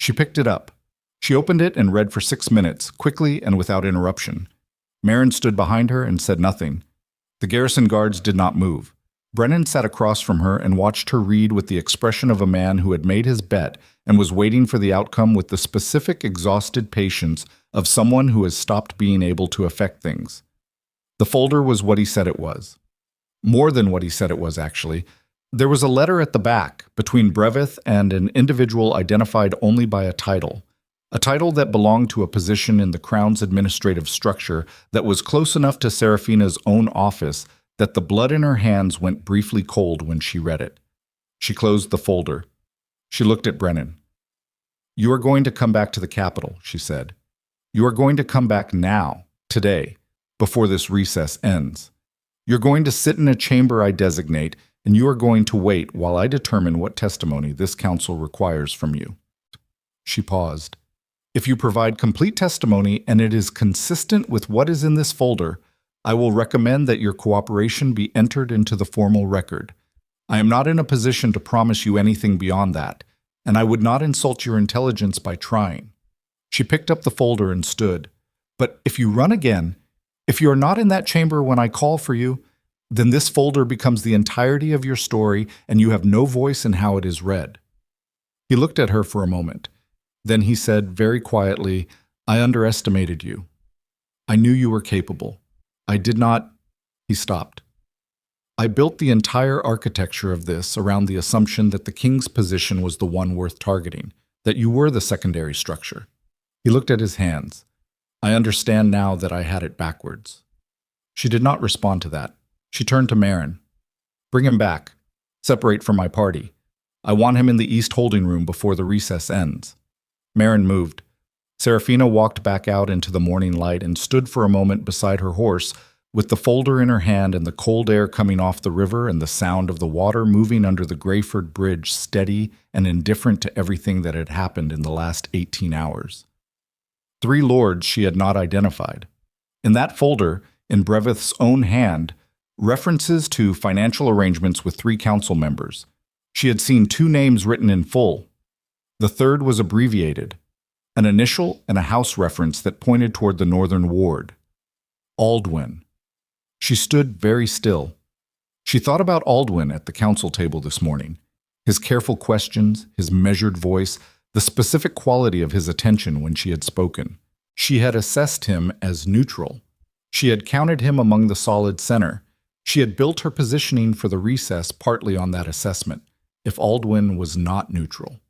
She picked it up. She opened it and read for 6 minutes, quickly and without interruption. Marin stood behind her and said nothing. The garrison guards did not move. Brennan sat across from her and watched her read with the expression of a man who had made his bet and was waiting for the outcome with the specific, exhausted patience of someone who has stopped being able to affect things. The folder was what he said it was. More than what he said it was, actually. There was a letter at the back between Brevith and an individual identified only by a title that belonged to a position in the Crown's administrative structure that was close enough to Seraphina's own office that the blood in her hands went briefly cold when she read it. She closed the folder. She looked at Brennan. "You are going to come back to the capital," she said. "You are going to come back now, today, before this recess ends. You're going to sit in a chamber I designate, and you are going to wait while I determine what testimony this council requires from you." She paused. If you provide complete testimony and it is consistent with what is in this folder, I will recommend that your cooperation be entered into the formal record. I am not in a position to promise you anything beyond that, and I would not insult your intelligence by trying." She picked up the folder and stood. "But if you run again, if you are not in that chamber when I call for you, then this folder becomes the entirety of your story and you have no voice in how it is read." He looked at her for a moment. Then he said very quietly, "I underestimated you. I knew you were capable. I did not—" He stopped. "I built the entire architecture of this around the assumption that the king's position was the one worth targeting, that you were the secondary structure." He looked at his hands. "I understand now that I had it backwards." She did not respond to that. She turned to Marin. "Bring him back. Separate from my party. I want him in the East holding room before the recess ends." Marin moved. Serafina walked back out into the morning light and stood for a moment beside her horse, with the folder in her hand and the cold air coming off the river and the sound of the water moving under the Greyford Bridge steady and indifferent to everything that had happened in the last 18 hours. 3 lords she had not identified. In that folder, in Brevith's own hand, references to financial arrangements with 3 council members. She had seen 2 names written in full. The third was abbreviated, an initial and a house reference that pointed toward the northern ward. Aldwyn. She stood very still. She thought about Aldwyn at the council table this morning. His careful questions, his measured voice, the specific quality of his attention when she had spoken. She had assessed him as neutral. She had counted him among the solid center. She had built her positioning for the recess partly on that assessment, if Aldwyn was not neutral.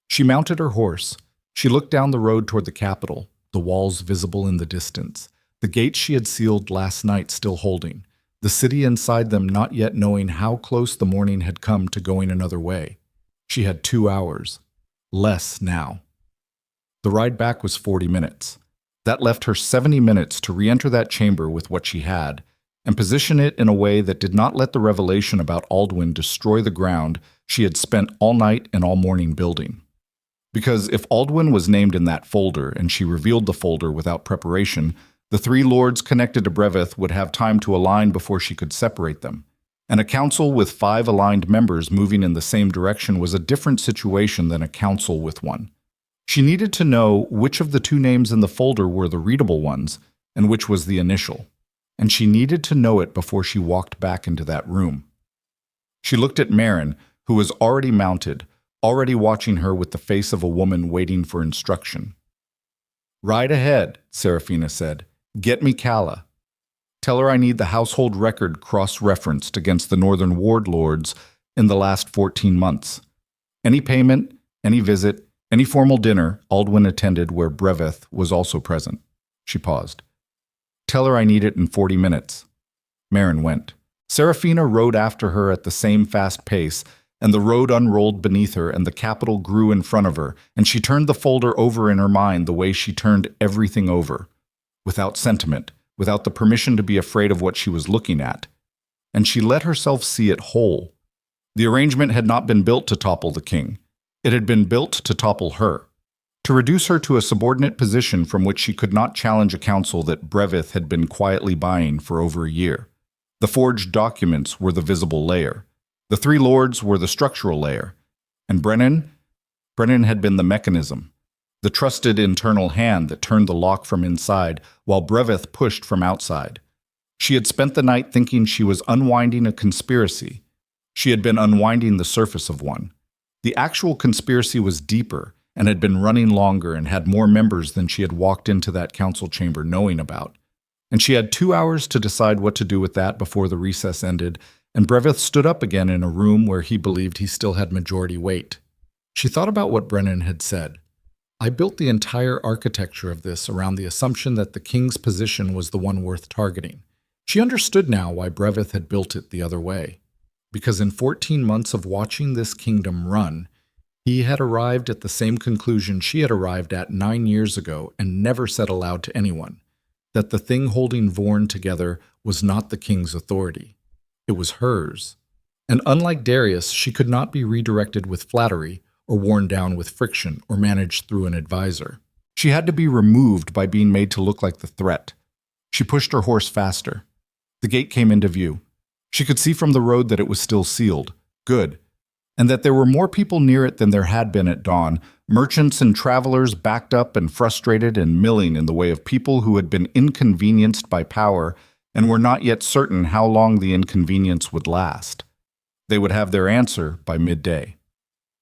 She mounted her horse. She looked down the road toward the Capitol, the walls visible in the distance, the gates she had sealed last night still holding, the city inside them not yet knowing how close the morning had come to going another way. She had 2 hours. Less now. The ride back was 40 minutes. That left her 70 minutes to re-enter that chamber with what she had, and position it in a way that did not let the revelation about Aldwyn destroy the ground she had spent all night and all morning building. Because if Aldwyn was named in that folder and she revealed the folder without preparation, the 3 lords connected to Brevith would have time to align before she could separate them. And a council with 5 aligned members moving in the same direction was a different situation than a council with 1. She needed to know which of the 2 names in the folder were the readable ones and which was the initial. And she needed to know it before she walked back into that room. She looked at Marin, who was already mounted, already watching her with the face of a woman waiting for instruction. "Ride ahead," Serafina said. "Get me Calla. Tell her I need the household record cross-referenced against the Northern Ward Lords in the last 14 months. Any payment, any visit, any formal dinner Aldwyn attended where Brevith was also present." She paused. "Tell her I need it in 40 minutes. Marin went. Serafina rode after her at the same fast pace, and the road unrolled beneath her and the Capitol grew in front of her, and she turned the folder over in her mind the way she turned everything over, without sentiment, without the permission to be afraid of what she was looking at. And she let herself see it whole. The arrangement had not been built to topple the king. It had been built to topple her, to reduce her to a subordinate position from which she could not challenge a council that Brevith had been quietly buying for over a year. The forged documents were the visible layer. The 3 lords were the structural layer. And Brennan had been the mechanism, the trusted internal hand that turned the lock from inside while Brevith pushed from outside. She had spent the night thinking she was unwinding a conspiracy. She had been unwinding the surface of one. The actual conspiracy was deeper and had been running longer and had more members than she had walked into that council chamber knowing about. And she had 2 hours to decide what to do with that before the recess ended, and Brevith stood up again in a room where he believed he still had majority weight. She thought about what Brennan had said. "I built the entire architecture of this around the assumption that the king's position was the one worth targeting." She understood now why Brevith had built it the other way. Because in 14 months of watching this kingdom run, he had arrived at the same conclusion she had arrived at 9 years ago and never said aloud to anyone, that the thing holding Vorn together was not the king's authority. It was hers. And unlike Darius, she could not be redirected with flattery or worn down with friction or managed through an advisor. She had to be removed by being made to look like the threat. She pushed her horse faster. The gate came into view. She could see from the road that it was still sealed. Good. And that there were more people near it than there had been at dawn, merchants and travelers backed up and frustrated and milling in the way of people who had been inconvenienced by power and were not yet certain how long the inconvenience would last. They would have their answer by midday.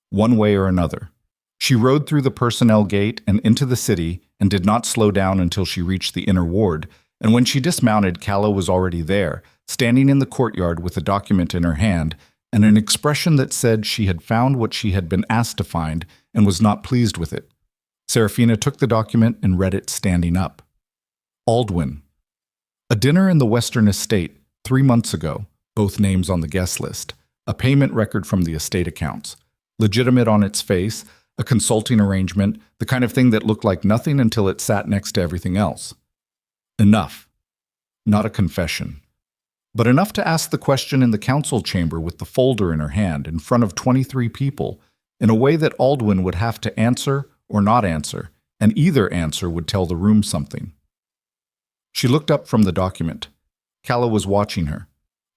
One way or another. She rode through the personnel gate and into the city and did not slow down until she reached the inner ward, and when she dismounted, Calla was already there, standing in the courtyard with a document in her hand and an expression that said she had found what she had been asked to find and was not pleased with it. Serafina took the document and read it standing up. Aldwin. A dinner in the Western Estate 3 months ago, both names on the guest list, a payment record from the estate accounts, legitimate on its face, a consulting arrangement, the kind of thing that looked like nothing until it sat next to everything else. Enough. Not a confession. But enough to ask the question in the council chamber with the folder in her hand in front of 23 people, in a way that Aldwin would have to answer or not answer, and either answer would tell the room something. She looked up from the document. Calla was watching her.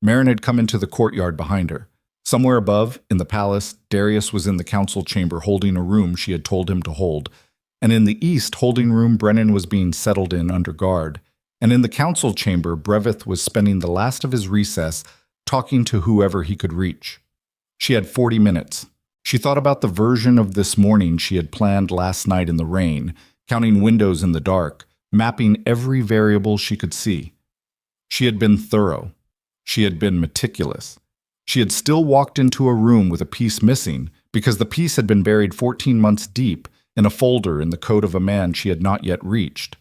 Marin had come into the courtyard behind her. Somewhere above, in the palace, Darius was in the council chamber holding a room she had told him to hold, and in the east holding room Brennan was being settled in under guard, and in the council chamber Brevith was spending the last of his recess talking to whoever he could reach. She had 40 minutes. She thought about the version of this morning she had planned last night in the rain, counting windows in the dark, mapping every variable she could see. She had been thorough. She had been meticulous. She had still walked into a room with a piece missing because the piece had been buried 14 months deep in a folder in the coat of a man she had not yet reached.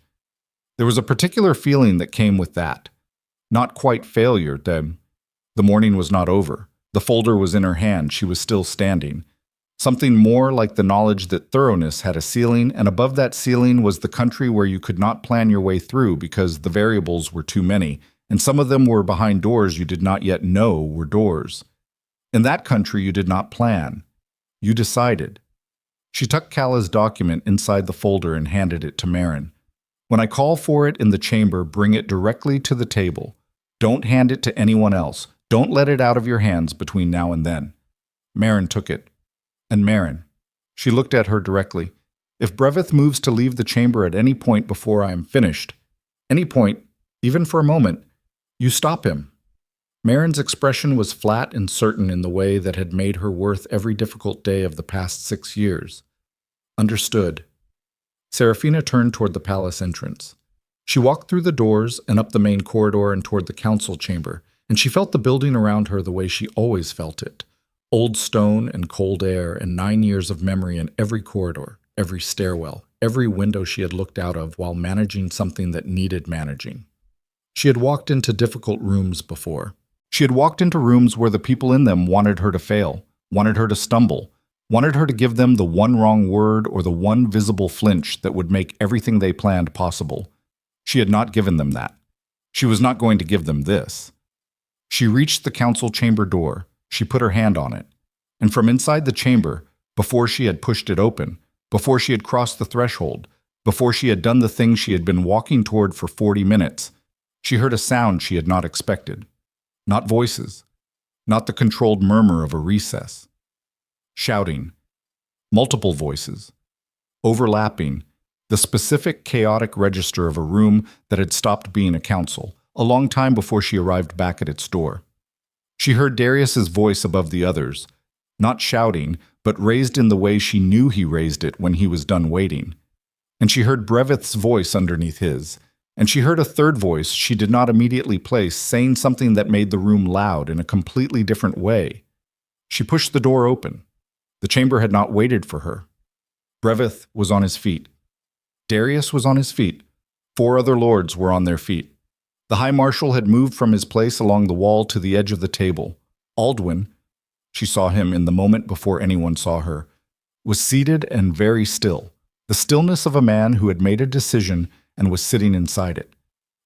There was a particular feeling that came with that. Not quite failure, then. The morning was not over. The folder was in her hand. She was still standing. Something more like the knowledge that thoroughness had a ceiling, and above that ceiling was the country where you could not plan your way through because the variables were too many, and some of them were behind doors you did not yet know were doors. In that country you did not plan. You decided. She tucked Calla's document inside the folder and handed it to Marin. When I call for it in the chamber, bring it directly to the table. Don't hand it to anyone else. Don't let it out of your hands between now and then. Marin took it. And Marin. She looked at her directly. If Brevith moves to leave the chamber at any point before I am finished, any point, even for a moment, you stop him. Marin's expression was flat and certain in the way that had made her worth every difficult day of the past 6 years. Understood. Serafina turned toward the palace entrance. She walked through the doors and up the main corridor and toward the council chamber, and she felt the building around her the way she always felt it. Old stone and cold air and 9 years of memory in every corridor, every stairwell, every window she had looked out of while managing something that needed managing. She had walked into difficult rooms before. She had walked into rooms where the people in them wanted her to fail, wanted her to stumble, wanted her to give them the one wrong word or the one visible flinch that would make everything they planned possible. She had not given them that. She was not going to give them this. She reached the council chamber door. She put her hand on it. And from inside the chamber, before she had pushed it open, before she had crossed the threshold, before she had done the thing she had been walking toward for 40 minutes, she heard a sound she had not expected. Not voices. Not the controlled murmur of a recess. Shouting. Multiple voices. Overlapping. The specific chaotic register of a room that had stopped being a council, a long time before she arrived back at its door. She heard Darius's voice above the others, not shouting, but raised in the way she knew he raised it when he was done waiting. And she heard Brevith's voice underneath his, and she heard a third voice she did not immediately place saying something that made the room loud in a completely different way. She pushed the door open. The chamber had not waited for her. Brevith was on his feet. Darius was on his feet. 4 other lords were on their feet. The High Marshal had moved from his place along the wall to the edge of the table. Aldwin, she saw him in the moment before anyone saw her, was seated and very still, the stillness of a man who had made a decision and was sitting inside it.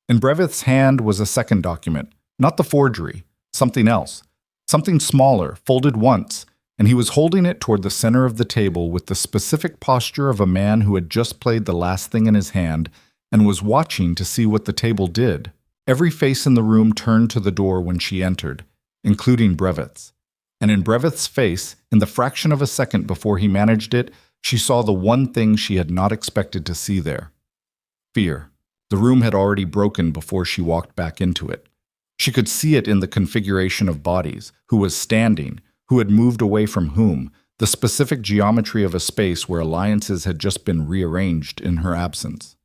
In Brevith's hand was a second document, not the forgery, something else, something smaller, folded once, and he was holding it toward the center of the table with the specific posture of a man who had just played the last thing in his hand and was watching to see what the table did. Every face in the room turned to the door when she entered, including Breveth's. And in Breveth's face, in the fraction of a second before he managed it, she saw the one thing she had not expected to see there. Fear. The room had already broken before she walked back into it. She could see it in the configuration of bodies, who was standing, who had moved away from whom, the specific geometry of a space where alliances had just been rearranged in her absence.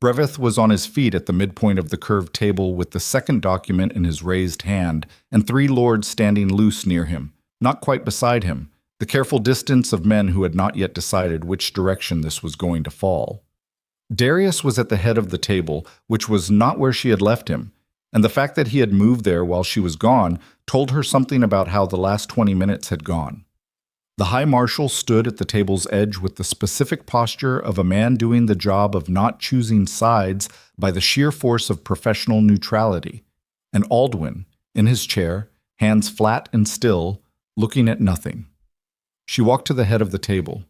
Breveth was on his feet at the midpoint of the curved table with the second document in his raised hand and 3 lords standing loose near him, not quite beside him, the careful distance of men who had not yet decided which direction this was going to fall. Darius was at the head of the table, which was not where she had left him, and the fact that he had moved there while she was gone told her something about how the last 20 minutes had gone. The High Marshal stood at the table's edge with the specific posture of a man doing the job of not choosing sides by the sheer force of professional neutrality, and Aldwin, in his chair, hands flat and still, looking at nothing. She walked to the head of the table.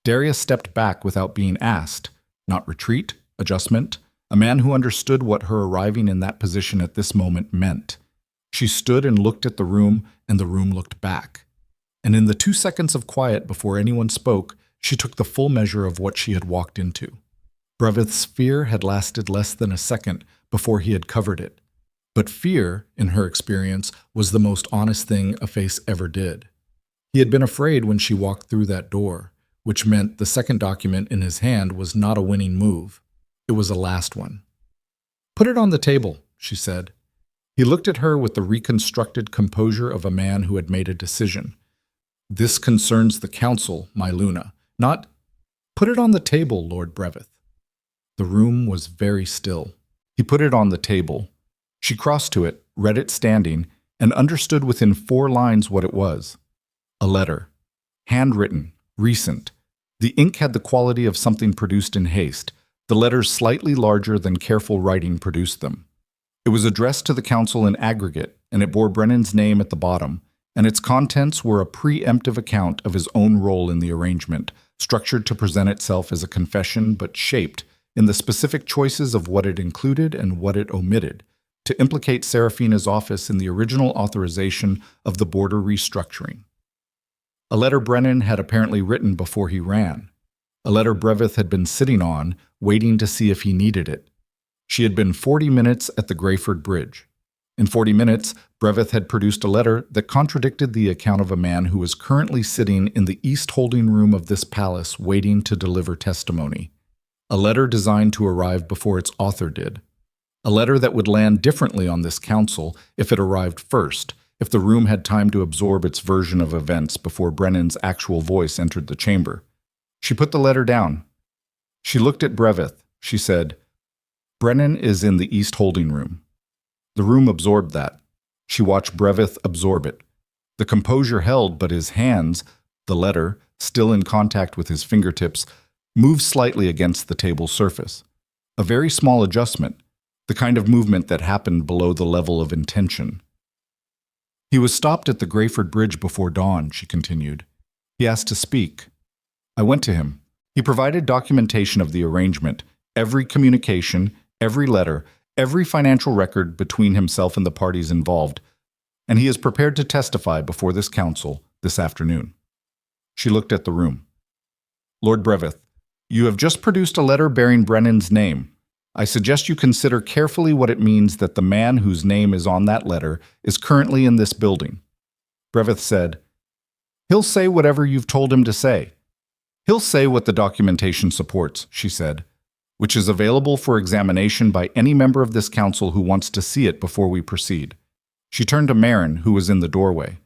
Darius stepped back without being asked, not retreat, adjustment, a man who understood what her arriving in that position at this moment meant. She stood and looked at the room, and the room looked back. And in the 2 seconds of quiet before anyone spoke, she took the full measure of what she had walked into. Breveth's fear had lasted less than a second before he had covered it. But fear, in her experience, was the most honest thing a face ever did. He had been afraid when she walked through that door, which meant the second document in his hand was not a winning move. It was a last one. "Put it on the table," she said. He looked at her with the reconstructed composure of a man who had made a decision. "This concerns the council, my Luna, not—" "Put it on the table, Lord Breveth." The room was very still. He put it on the table. She crossed to it, read it standing, and understood within 4 lines what it was. A letter. Handwritten, recent. The ink had the quality of something produced in haste, the letters slightly larger than careful writing produced them. It was addressed to the council in aggregate, and it bore Brennan's name at the bottom, and its contents were a preemptive account of his own role in the arrangement, structured to present itself as a confession but shaped, in the specific choices of what it included and what it omitted, to implicate Serafina's office in the original authorization of the border restructuring. A letter Brennan had apparently written before he ran. A letter Breveth had been sitting on, waiting to see if he needed it. She had been 40 minutes at the Greyford Bridge. In 40 minutes, Breveth had produced a letter that contradicted the account of a man who was currently sitting in the east holding room of this palace waiting to deliver testimony. A letter designed to arrive before its author did. A letter that would land differently on this council if it arrived first, if the room had time to absorb its version of events before Brennan's actual voice entered the chamber. She put the letter down. She looked at Breveth. She said, "Brennan is in the east holding room." The room absorbed that. She watched Breveth absorb it. The composure held, but his hands, the letter, still in contact with his fingertips, moved slightly against the table's surface. A very small adjustment, the kind of movement that happened below the level of intention. "He was stopped at the Greyford Bridge before dawn," she continued. "He asked to speak. I went to him. He provided documentation of the arrangement, every communication, every letter, every financial record between himself and the parties involved, and he is prepared to testify before this council this afternoon." She looked at the room. "Lord Breveth, you have just produced a letter bearing Brennan's name. I suggest you consider carefully what it means that the man whose name is on that letter is currently in this building." Breveth said, "He'll say whatever you've told him to say. He'll say what the documentation supports," she said, "which is available for examination by any member of this council who wants to see it before we proceed." She turned to Marin, who was in the doorway.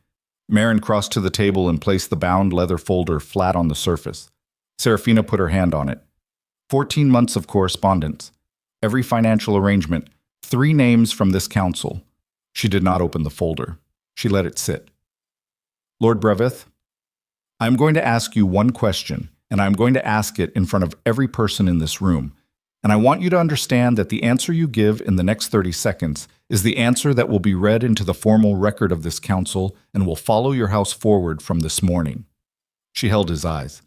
Marin crossed to the table and placed the bound leather folder flat on the surface. Serafina put her hand on it. 14 months of correspondence. Every financial arrangement. 3 names from this council. She did not open the folder. She let it sit. "Lord Breveth, I'm going to ask you one question, and I'm going to ask it in front of every person in this room, And I want you to understand that the answer you give in the next 30 seconds is the answer that will be read into the formal record of this council and will follow your house forward from this morning." She held his eyes.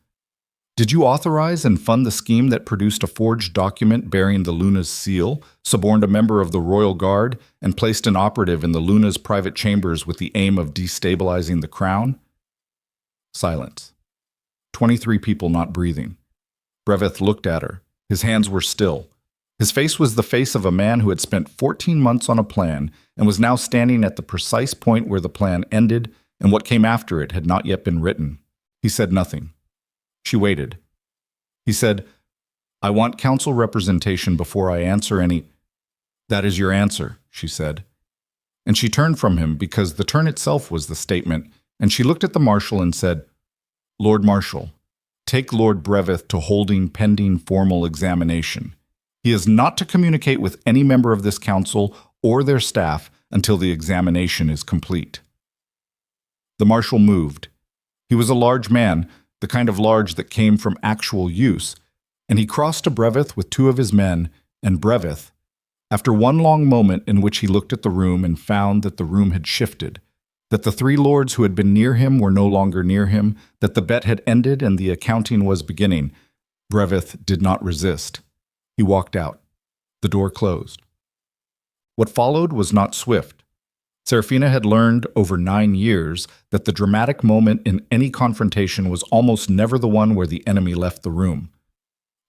"Did you authorize and fund the scheme that produced a forged document bearing the Luna's seal, suborned a member of the Royal Guard, and placed an operative in the Luna's private chambers with the aim of destabilizing the crown?" Silence. 23 people not breathing. Breveth looked at her. His hands were still. His face was the face of a man who had spent 14 months on a plan and was now standing at the precise point where the plan ended and what came after it had not yet been written. He said nothing. She waited. He said, "I want council representation before I answer any—" "That is your answer," she said. And she turned from him because the turn itself was the statement, and she looked at the marshal and said, "Lord Marshal, take Lord Breveth to holding pending formal examination. He is not to communicate with any member of this council or their staff until the examination is complete." The marshal moved. He was a large man, the kind of large that came from actual use, and he crossed to Breveth with two of his men, and Breveth, after one long moment in which he looked at the room and found that the room had shifted, that the three lords who had been near him were no longer near him, that the bet had ended and the accounting was beginning, Breveth did not resist. He walked out. The door closed. What followed was not swift. Serafina had learned over 9 years that the dramatic moment in any confrontation was almost never the one where the enemy left the room.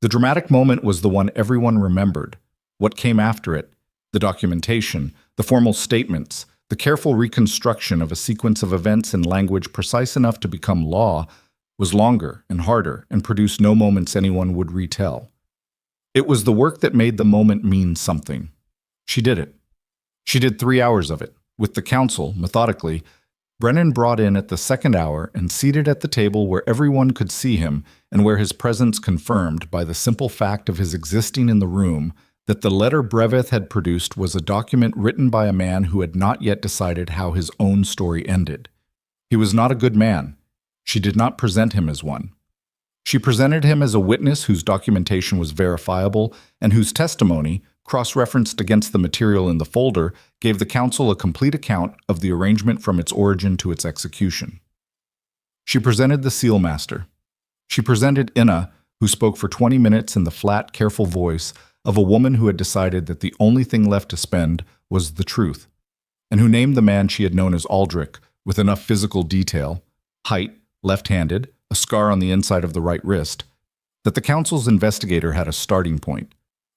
The dramatic moment was the one everyone remembered. What came after it, the documentation, the formal statements, the careful reconstruction of a sequence of events in language precise enough to become law, was longer and harder and produced no moments anyone would retell. It was the work that made the moment mean something. She did it. She did 3 hours of it. With the council, methodically, Brennan brought in at the second hour and seated at the table where everyone could see him and where his presence confirmed by the simple fact of his existing in the room that the letter Breveth had produced was a document written by a man who had not yet decided how his own story ended. He was not a good man. She did not present him as one. She presented him as a witness whose documentation was verifiable and whose testimony, cross-referenced against the material in the folder, gave the council a complete account of the arrangement from its origin to its execution. She presented the sealmaster. She presented Inna, who spoke for 20 minutes in the flat, careful voice of a woman who had decided that the only thing left to spend was the truth, and who named the man she had known as Aldrich with enough physical detail, height, left-handed, a scar on the inside of the right wrist, that the council's investigator had a starting point.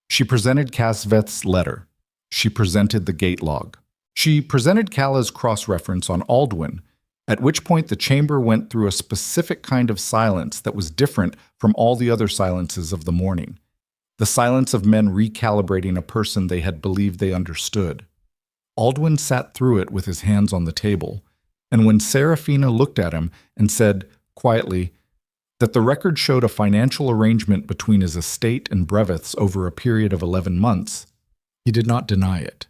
She presented Casveth's letter. She presented the gate log. She presented Cala's cross-reference on Aldwin, at which point the chamber went through a specific kind of silence that was different from all the other silences of the morning. The silence of men recalibrating a person they had believed they understood. Aldwin sat through it with his hands on the table, and when Serafina looked at him and said, quietly, that the record showed a financial arrangement between his estate and Breveth's over a period of 11 months, he did not deny it.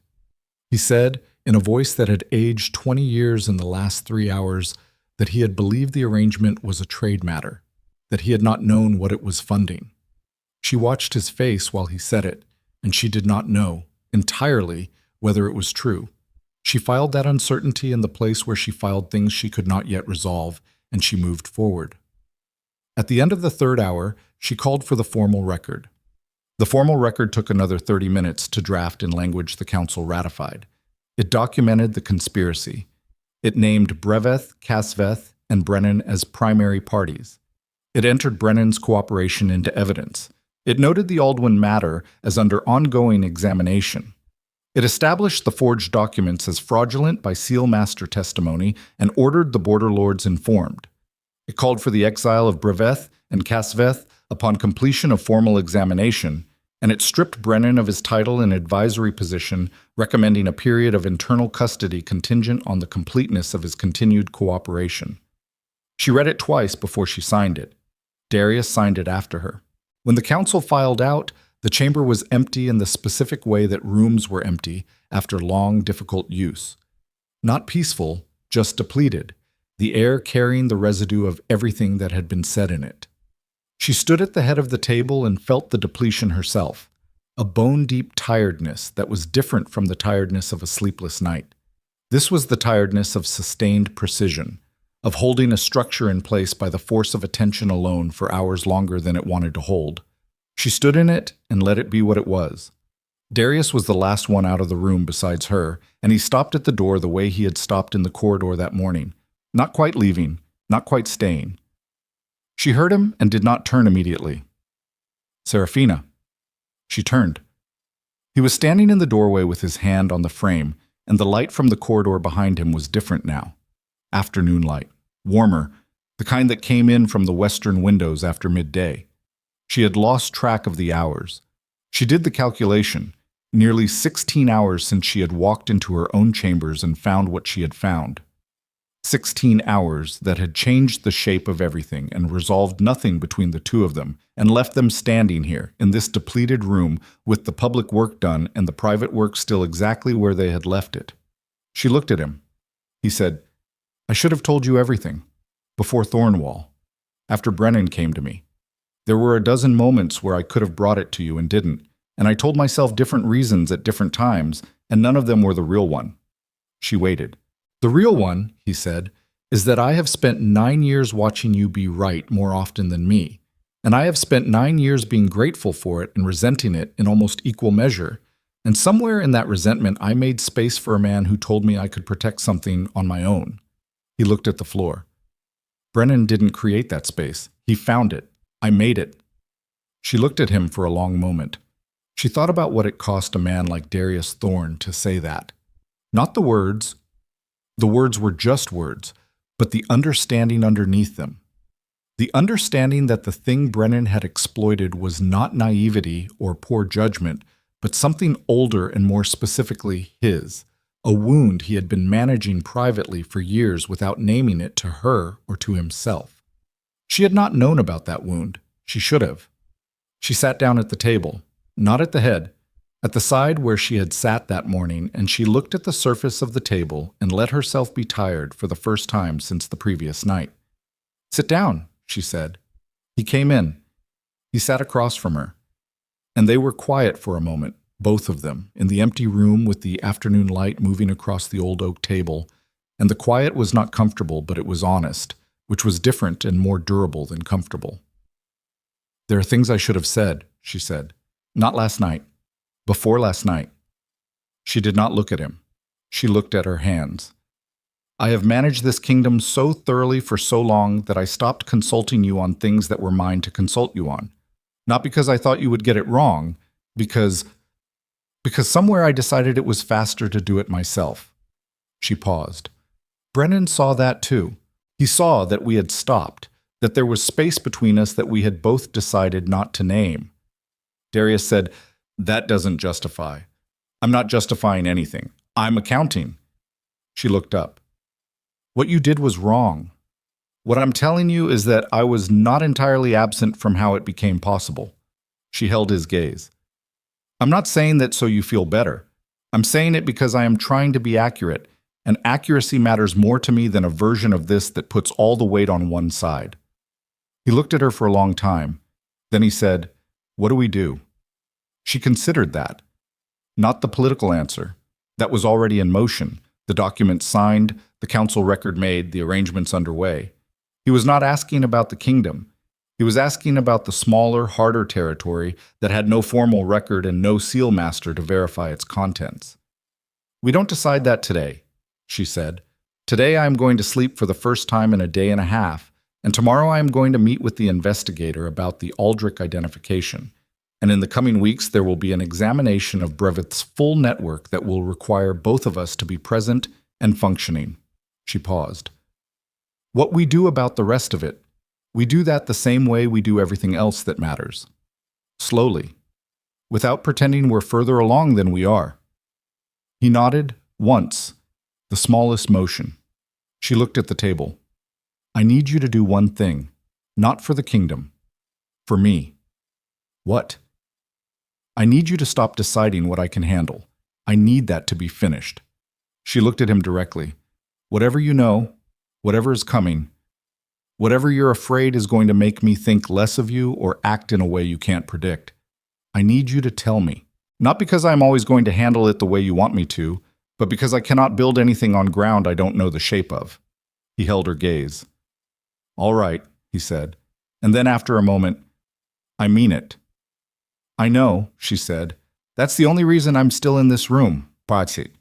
He said, in a voice that had aged 20 years in the last 3 hours, that he had believed the arrangement was a trade matter, that he had not known what it was funding. She watched his face while he said it, and she did not know, entirely, whether it was true. She filed that uncertainty in the place where she filed things she could not yet resolve, and she moved forward. At the end of the 3rd hour, she called for the formal record. The formal record took another 30 minutes to draft in language the council ratified. It documented the conspiracy. It named Breveth, Casveth, and Brennan as primary parties. It entered Brennan's cooperation into evidence. It noted the Aldwin matter as under ongoing examination. It established the forged documents as fraudulent by sealmaster testimony and ordered the border lords informed. It called for the exile of Breveth and Casveth upon completion of formal examination, and it stripped Brennan of his title and advisory position, recommending a period of internal custody contingent on the completeness of his continued cooperation. She read it twice before she signed it. Darius signed it after her. When the council filed out, the chamber was empty in the specific way that rooms were empty after long, difficult use. Not peaceful, just depleted, the air carrying the residue of everything that had been said in it. She stood at the head of the table and felt the depletion herself. a bone-deep tiredness that was different from the tiredness of a sleepless night. This was the tiredness of sustained precision, of holding a structure in place by the force of attention alone for hours longer than it wanted to hold. She stood in it and let it be what it was. Darius was the last one out of the room besides her, and he stopped at the door the way he had stopped in the corridor that morning, not quite leaving, not quite staying. She heard him and did not turn immediately. "Serafina." She turned. He was standing in the doorway with his hand on the frame, and the light from the corridor behind him was different now. Afternoon light, warmer, the kind that came in from the western windows after midday. She had lost track of the hours. She did the calculation, nearly 16 hours since she had walked into her own chambers and found what she had found. 16 hours that had changed the shape of everything and resolved nothing between the two of them, and left them standing here, in this depleted room, with the public work done and the private work still exactly where they had left it. She looked at him. He said, "I should have told you everything. Before Thornwall. After Brennan came to me. There were a dozen moments where I could have brought it to you and didn't, and I told myself different reasons at different times, and none of them were the real one." She waited. "The real one," he said, "is that I have spent 9 years watching you be right more often than me, and I have spent 9 years being grateful for it and resenting it in almost equal measure, and somewhere in that resentment I made space for a man who told me I could protect something on my own." He looked at the floor. "Brennan didn't create that space. He found it. I made it." She looked at him for a long moment. She thought about what it cost a man like Darius Thorne to say that. Not the words. The words were just words, but the understanding underneath them. The understanding that the thing Brennan had exploited was not naivety or poor judgment, but something older and more specifically his, a wound he had been managing privately for years without naming it to her or to himself. She had not known about that wound. She should have. She sat down at the table, not at the head, at the side where she had sat that morning, and she looked at the surface of the table and let herself be tired for the first time since the previous night. "Sit down," she said. He came in. He sat across from her. And they were quiet for a moment, both of them, in the empty room with the afternoon light moving across the old oak table. And the quiet was not comfortable, but it was honest, which was different and more durable than comfortable. "There are things I should have said," she said. "Not last night. Before last night." She did not look at him. She looked at her hands. "I have managed this kingdom so thoroughly for so long that I stopped consulting you on things that were mine to consult you on. Not because I thought you would get it wrong, because somewhere I decided it was faster to do it myself." She paused. Brennan saw that too. He saw that we had stopped, that there was space between us that we had both decided not to name. Darius said, "That doesn't justify. I'm not justifying anything. I'm accounting." She looked up. "What you did was wrong. What I'm telling you is that I was not entirely absent from how it became possible." She held his gaze. "I'm not saying that so you feel better. I'm saying it because I am trying to be accurate, and accuracy matters more to me than a version of this that puts all the weight on one side." He looked at her for a long time. Then he said, "What do we do?" She considered that. Not the political answer. That was already in motion, the document signed, the council record made, the arrangements underway. He was not asking about the kingdom. He was asking about the smaller, harder territory that had no formal record and no seal master to verify its contents. "We don't decide that today," she said. "Today I am going to sleep for the first time in a day and a half, and tomorrow I am going to meet with the investigator about the Aldrich identification. And in the coming weeks there will be an examination of Brevith's full network that will require both of us to be present and functioning." She paused. "What we do about the rest of it, we do that the same way we do everything else that matters. Slowly, without pretending we're further along than we are." He nodded, once, the smallest motion. She looked at the table. "I need you to do one thing, not for the kingdom, for me." "What?" "I need you to stop deciding what I can handle. I need that to be finished." She looked at him directly. "Whatever you know, whatever is coming, whatever you're afraid is going to make me think less of you or act in a way you can't predict, I need you to tell me. Not because I'm always going to handle it the way you want me to, but because I cannot build anything on ground I don't know the shape of." He held her gaze. "All right," he said. And then after a moment, "I mean it." "I know," she said. "That's the only reason I'm still in this room." Patsy.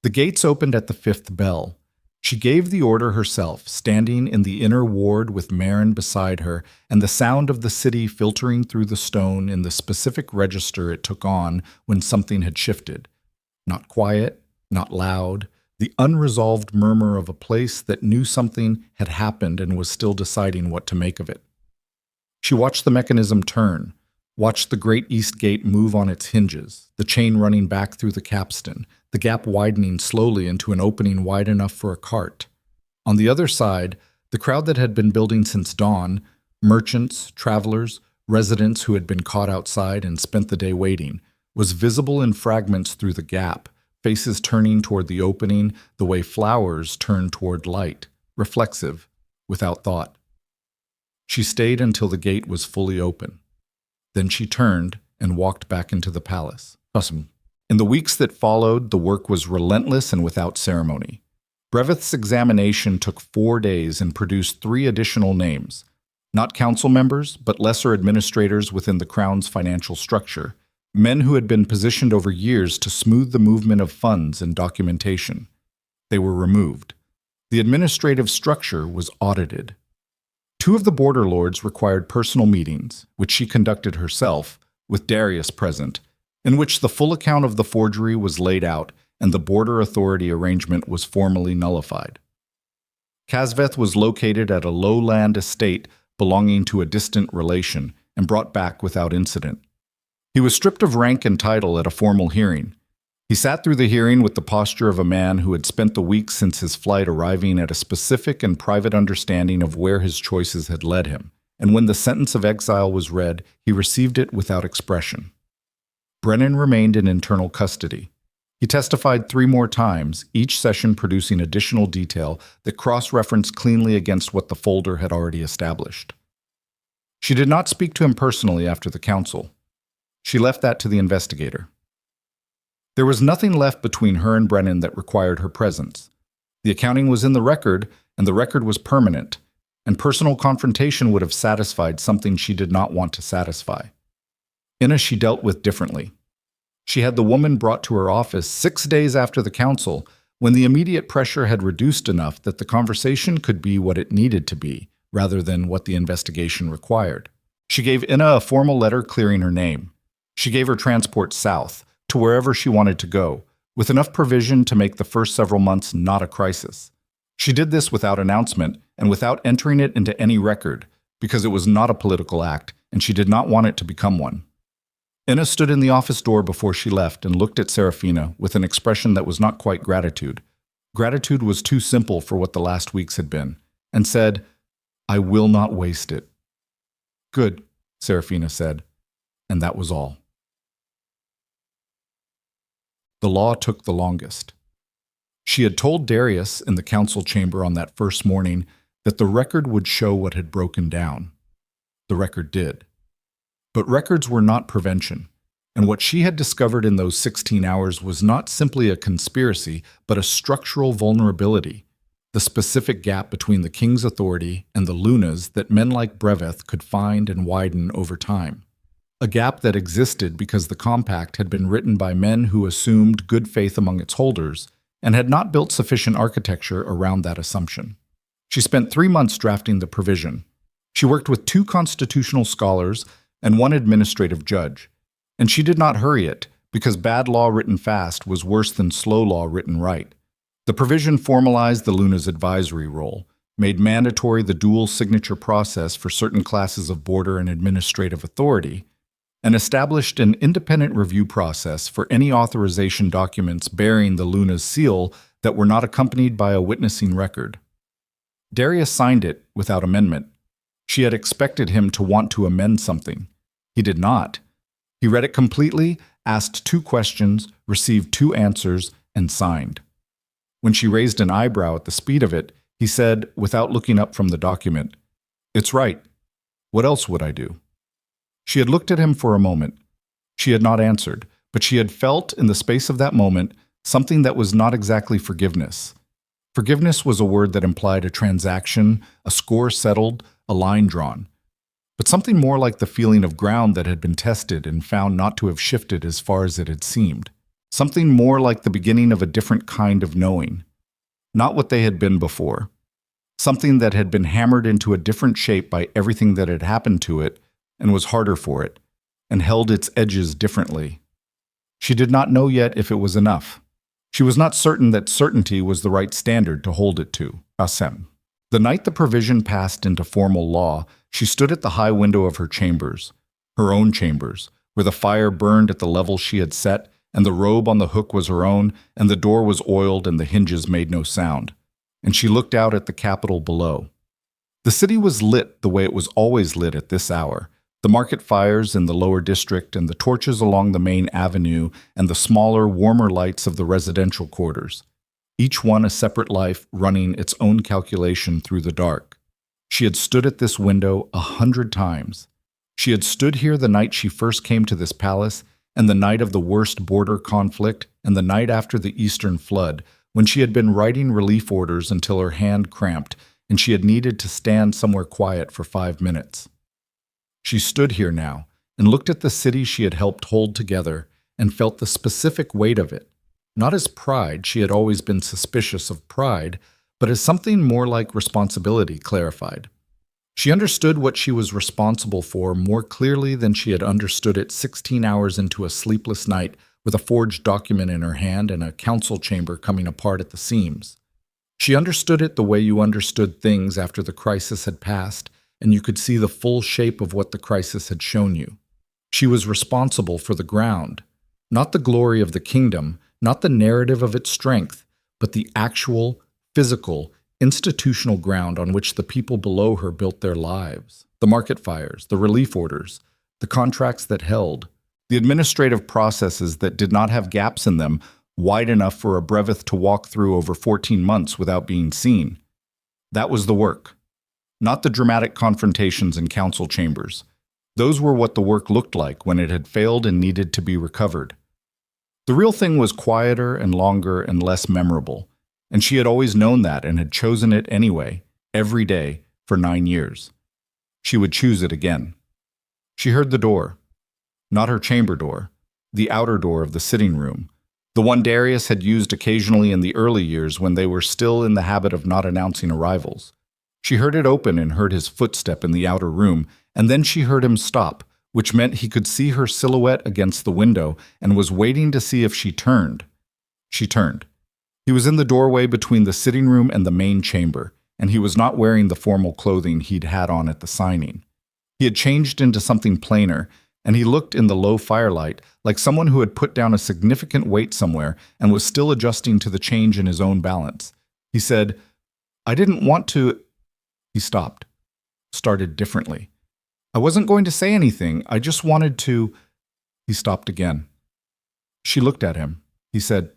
The gates opened at the fifth bell. She gave the order herself, standing in the inner ward with Marin beside her, and the sound of the city filtering through the stone in the specific register it took on when something had shifted. Not quiet, not loud, the unresolved murmur of a place that knew something had happened and was still deciding what to make of it. She watched the mechanism turn, watched the great east gate move on its hinges, the chain running back through the capstan, the gap widening slowly into an opening wide enough for a cart. On the other side, the crowd that had been building since dawn, merchants, travelers, residents who had been caught outside and spent the day waiting, was visible in fragments through the gap, faces turning toward the opening the way flowers turn toward light, reflexive, without thought. She stayed until the gate was fully open. Then she turned and walked back into the palace. In the weeks that followed, the work was relentless and without ceremony. Breveth's examination took 4 days and produced 3 additional names, not council members, but lesser administrators within the Crown's financial structure, men who had been positioned over years to smooth the movement of funds and documentation. They were removed. The administrative structure was audited. 2 of the border lords required personal meetings, which she conducted herself, with Darius present, in which the full account of the forgery was laid out and the border authority arrangement was formally nullified. Casveth was located at a lowland estate belonging to a distant relation and brought back without incident. He was stripped of rank and title at a formal hearing. He sat through the hearing with the posture of a man who had spent the weeks since his flight arriving at a specific and private understanding of where his choices had led him, and when the sentence of exile was read, he received it without expression. Brennan remained in internal custody. He testified 3 more times, each session producing additional detail that cross-referenced cleanly against what the folder had already established. She did not speak to him personally after the council. She left that to the investigator. There was nothing left between her and Brennan that required her presence. The accounting was in the record, and the record was permanent, and personal confrontation would have satisfied something she did not want to satisfy. Inna she dealt with differently. She had the woman brought to her office 6 days after the council, when the immediate pressure had reduced enough that the conversation could be what it needed to be, rather than what the investigation required. She gave Inna a formal letter clearing her name. She gave her transport south, to wherever she wanted to go, with enough provision to make the first several months not a crisis. She did this without announcement and without entering it into any record, because it was not a political act, and she did not want it to become one. Inna stood in the office door before she left and looked at Serafina with an expression that was not quite gratitude. Gratitude was too simple for what the last weeks had been, and said, "I will not waste it." "Good," Serafina said, and that was all. The law took the longest. She had told Darius in the council chamber on that first morning that the record would show what had broken down. The record did. But records were not prevention, and what she had discovered in those 16 hours was not simply a conspiracy, but a structural vulnerability, the specific gap between the king's authority and the lunas that men like Breveth could find and widen over time. A gap that existed because the compact had been written by men who assumed good faith among its holders and had not built sufficient architecture around that assumption. She spent 3 months drafting the provision. She worked with 2 constitutional scholars and 1 administrative judge, and she did not hurry it because bad law written fast was worse than slow law written right. The provision formalized the Luna's advisory role, made mandatory the dual signature process for certain classes of border and administrative authority, and established an independent review process for any authorization documents bearing the Luna's seal that were not accompanied by a witnessing record. Darius signed it without amendment. She had expected him to want to amend something. He did not. He read it completely, asked 2 questions, received 2 answers, and signed. When she raised an eyebrow at the speed of it, he said, without looking up from the document, "It's right. What else would I do?" She had looked at him for a moment. She had not answered, but she had felt, in the space of that moment, something that was not exactly forgiveness. Forgiveness was a word that implied a transaction, a score settled, a line drawn, but something more like the feeling of ground that had been tested and found not to have shifted as far as it had seemed. Something more like the beginning of a different kind of knowing. Not what they had been before. Something that had been hammered into a different shape by everything that had happened to it and was harder for it, and held its edges differently. She did not know yet if it was enough. She was not certain that certainty was the right standard to hold it to. Asem. The night the provision passed into formal law, she stood at the high window of her chambers, her own chambers, where the fire burned at the level she had set, and the robe on the hook was her own, and the door was oiled and the hinges made no sound. And she looked out at the Capitol below. The city was lit the way it was always lit at this hour. The market fires in the lower district and the torches along the main avenue and the smaller, warmer lights of the residential quarters. Each one a separate life running its own calculation through the dark. She had stood at this window 100 times. She had stood here the night she first came to this palace, and the night of the worst border conflict, and the night after the Eastern flood, when she had been writing relief orders until her hand cramped, and she had needed to stand somewhere quiet for 5 minutes. She stood here now, and looked at the city she had helped hold together, and felt the specific weight of it. Not as pride, she had always been suspicious of pride, but as something more like responsibility clarified. She understood what she was responsible for more clearly than she had understood it 16 hours into a sleepless night with a forged document in her hand and a council chamber coming apart at the seams. She understood it the way you understood things after the crisis had passed, and you could see the full shape of what the crisis had shown you. She was responsible for the ground, not the glory of the kingdom, not the narrative of its strength, but the actual, physical, institutional ground on which the people below her built their lives. The market fires, the relief orders, the contracts that held, the administrative processes that did not have gaps in them wide enough for a brevet to walk through over 14 months without being seen. That was the work. Not the dramatic confrontations in council chambers. Those were what the work looked like when it had failed and needed to be recovered. The real thing was quieter and longer and less memorable, and she had always known that and had chosen it anyway, every day, for 9 years. She would choose it again. She heard the door. Not her chamber door, the outer door of the sitting room, the one Darius had used occasionally in the early years when they were still in the habit of not announcing arrivals. She heard it open and heard his footstep in the outer room, and then she heard him stop, which meant he could see her silhouette against the window and was waiting to see if she turned. She turned. He was in the doorway between the sitting room and the main chamber, and he was not wearing the formal clothing he'd had on at the signing. He had changed into something plainer, and he looked in the low firelight like someone who had put down a significant weight somewhere and was still adjusting to the change in his own balance. He said, "I didn't want to—" He stopped, started differently. "I wasn't going to say anything. I just wanted to—" He stopped again. She looked at him. He said,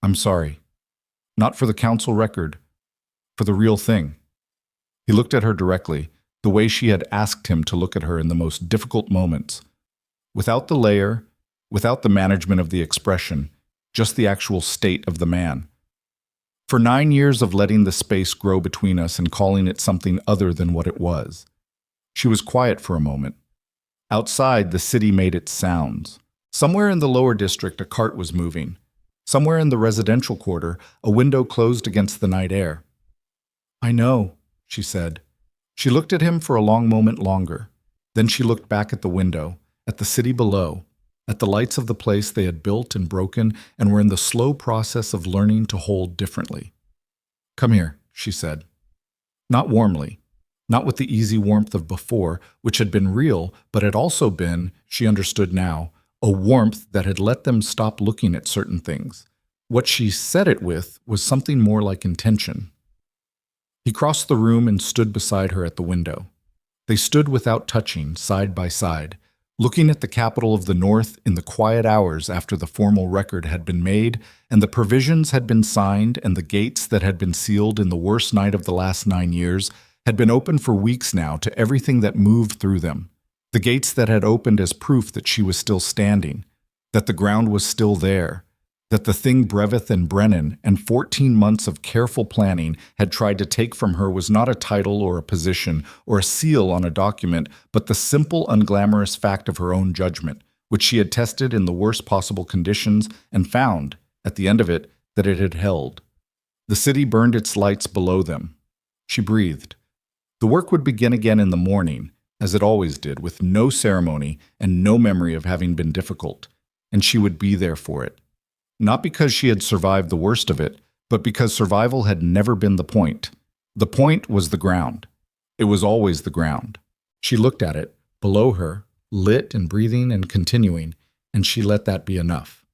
"I'm sorry. Not for the council record. For the real thing." He looked at her directly, the way she had asked him to look at her in the most difficult moments. Without the layer, without the management of the expression, just the actual state of the man. For 9 years of letting the space grow between us and calling it something other than what it was. She was quiet for a moment. Outside, the city made its sounds. Somewhere in the lower district, a cart was moving. Somewhere in the residential quarter, a window closed against the night air. "I know," she said. She looked at him for a long moment longer. Then she looked back at the window, at the city below, at the lights of the place they had built and broken and were in the slow process of learning to hold differently. "Come here," she said. Not warmly, not with the easy warmth of before, which had been real, but had also been, she understood now, a warmth that had let them stop looking at certain things. What she said it with was something more like intention. He crossed the room and stood beside her at the window. They stood without touching, side by side, looking at the capital of the North in the quiet hours after the formal record had been made and the provisions had been signed and the gates that had been sealed in the worst night of the last 9 years had been open for weeks now to everything that moved through them. The gates that had opened as proof that she was still standing, that the ground was still there, that the thing Brevith and Brennan and 14 months of careful planning had tried to take from her was not a title or a position or a seal on a document, but the simple, unglamorous fact of her own judgment, which she had tested in the worst possible conditions and found, at the end of it, that it had held. The city burned its lights below them. She breathed. The work would begin again in the morning, as it always did, with no ceremony and no memory of having been difficult, and she would be there for it. Not because she had survived the worst of it, but because survival had never been the point. The point was the ground. It was always the ground. She looked at it, below her, lit and breathing and continuing, and she let that be enough.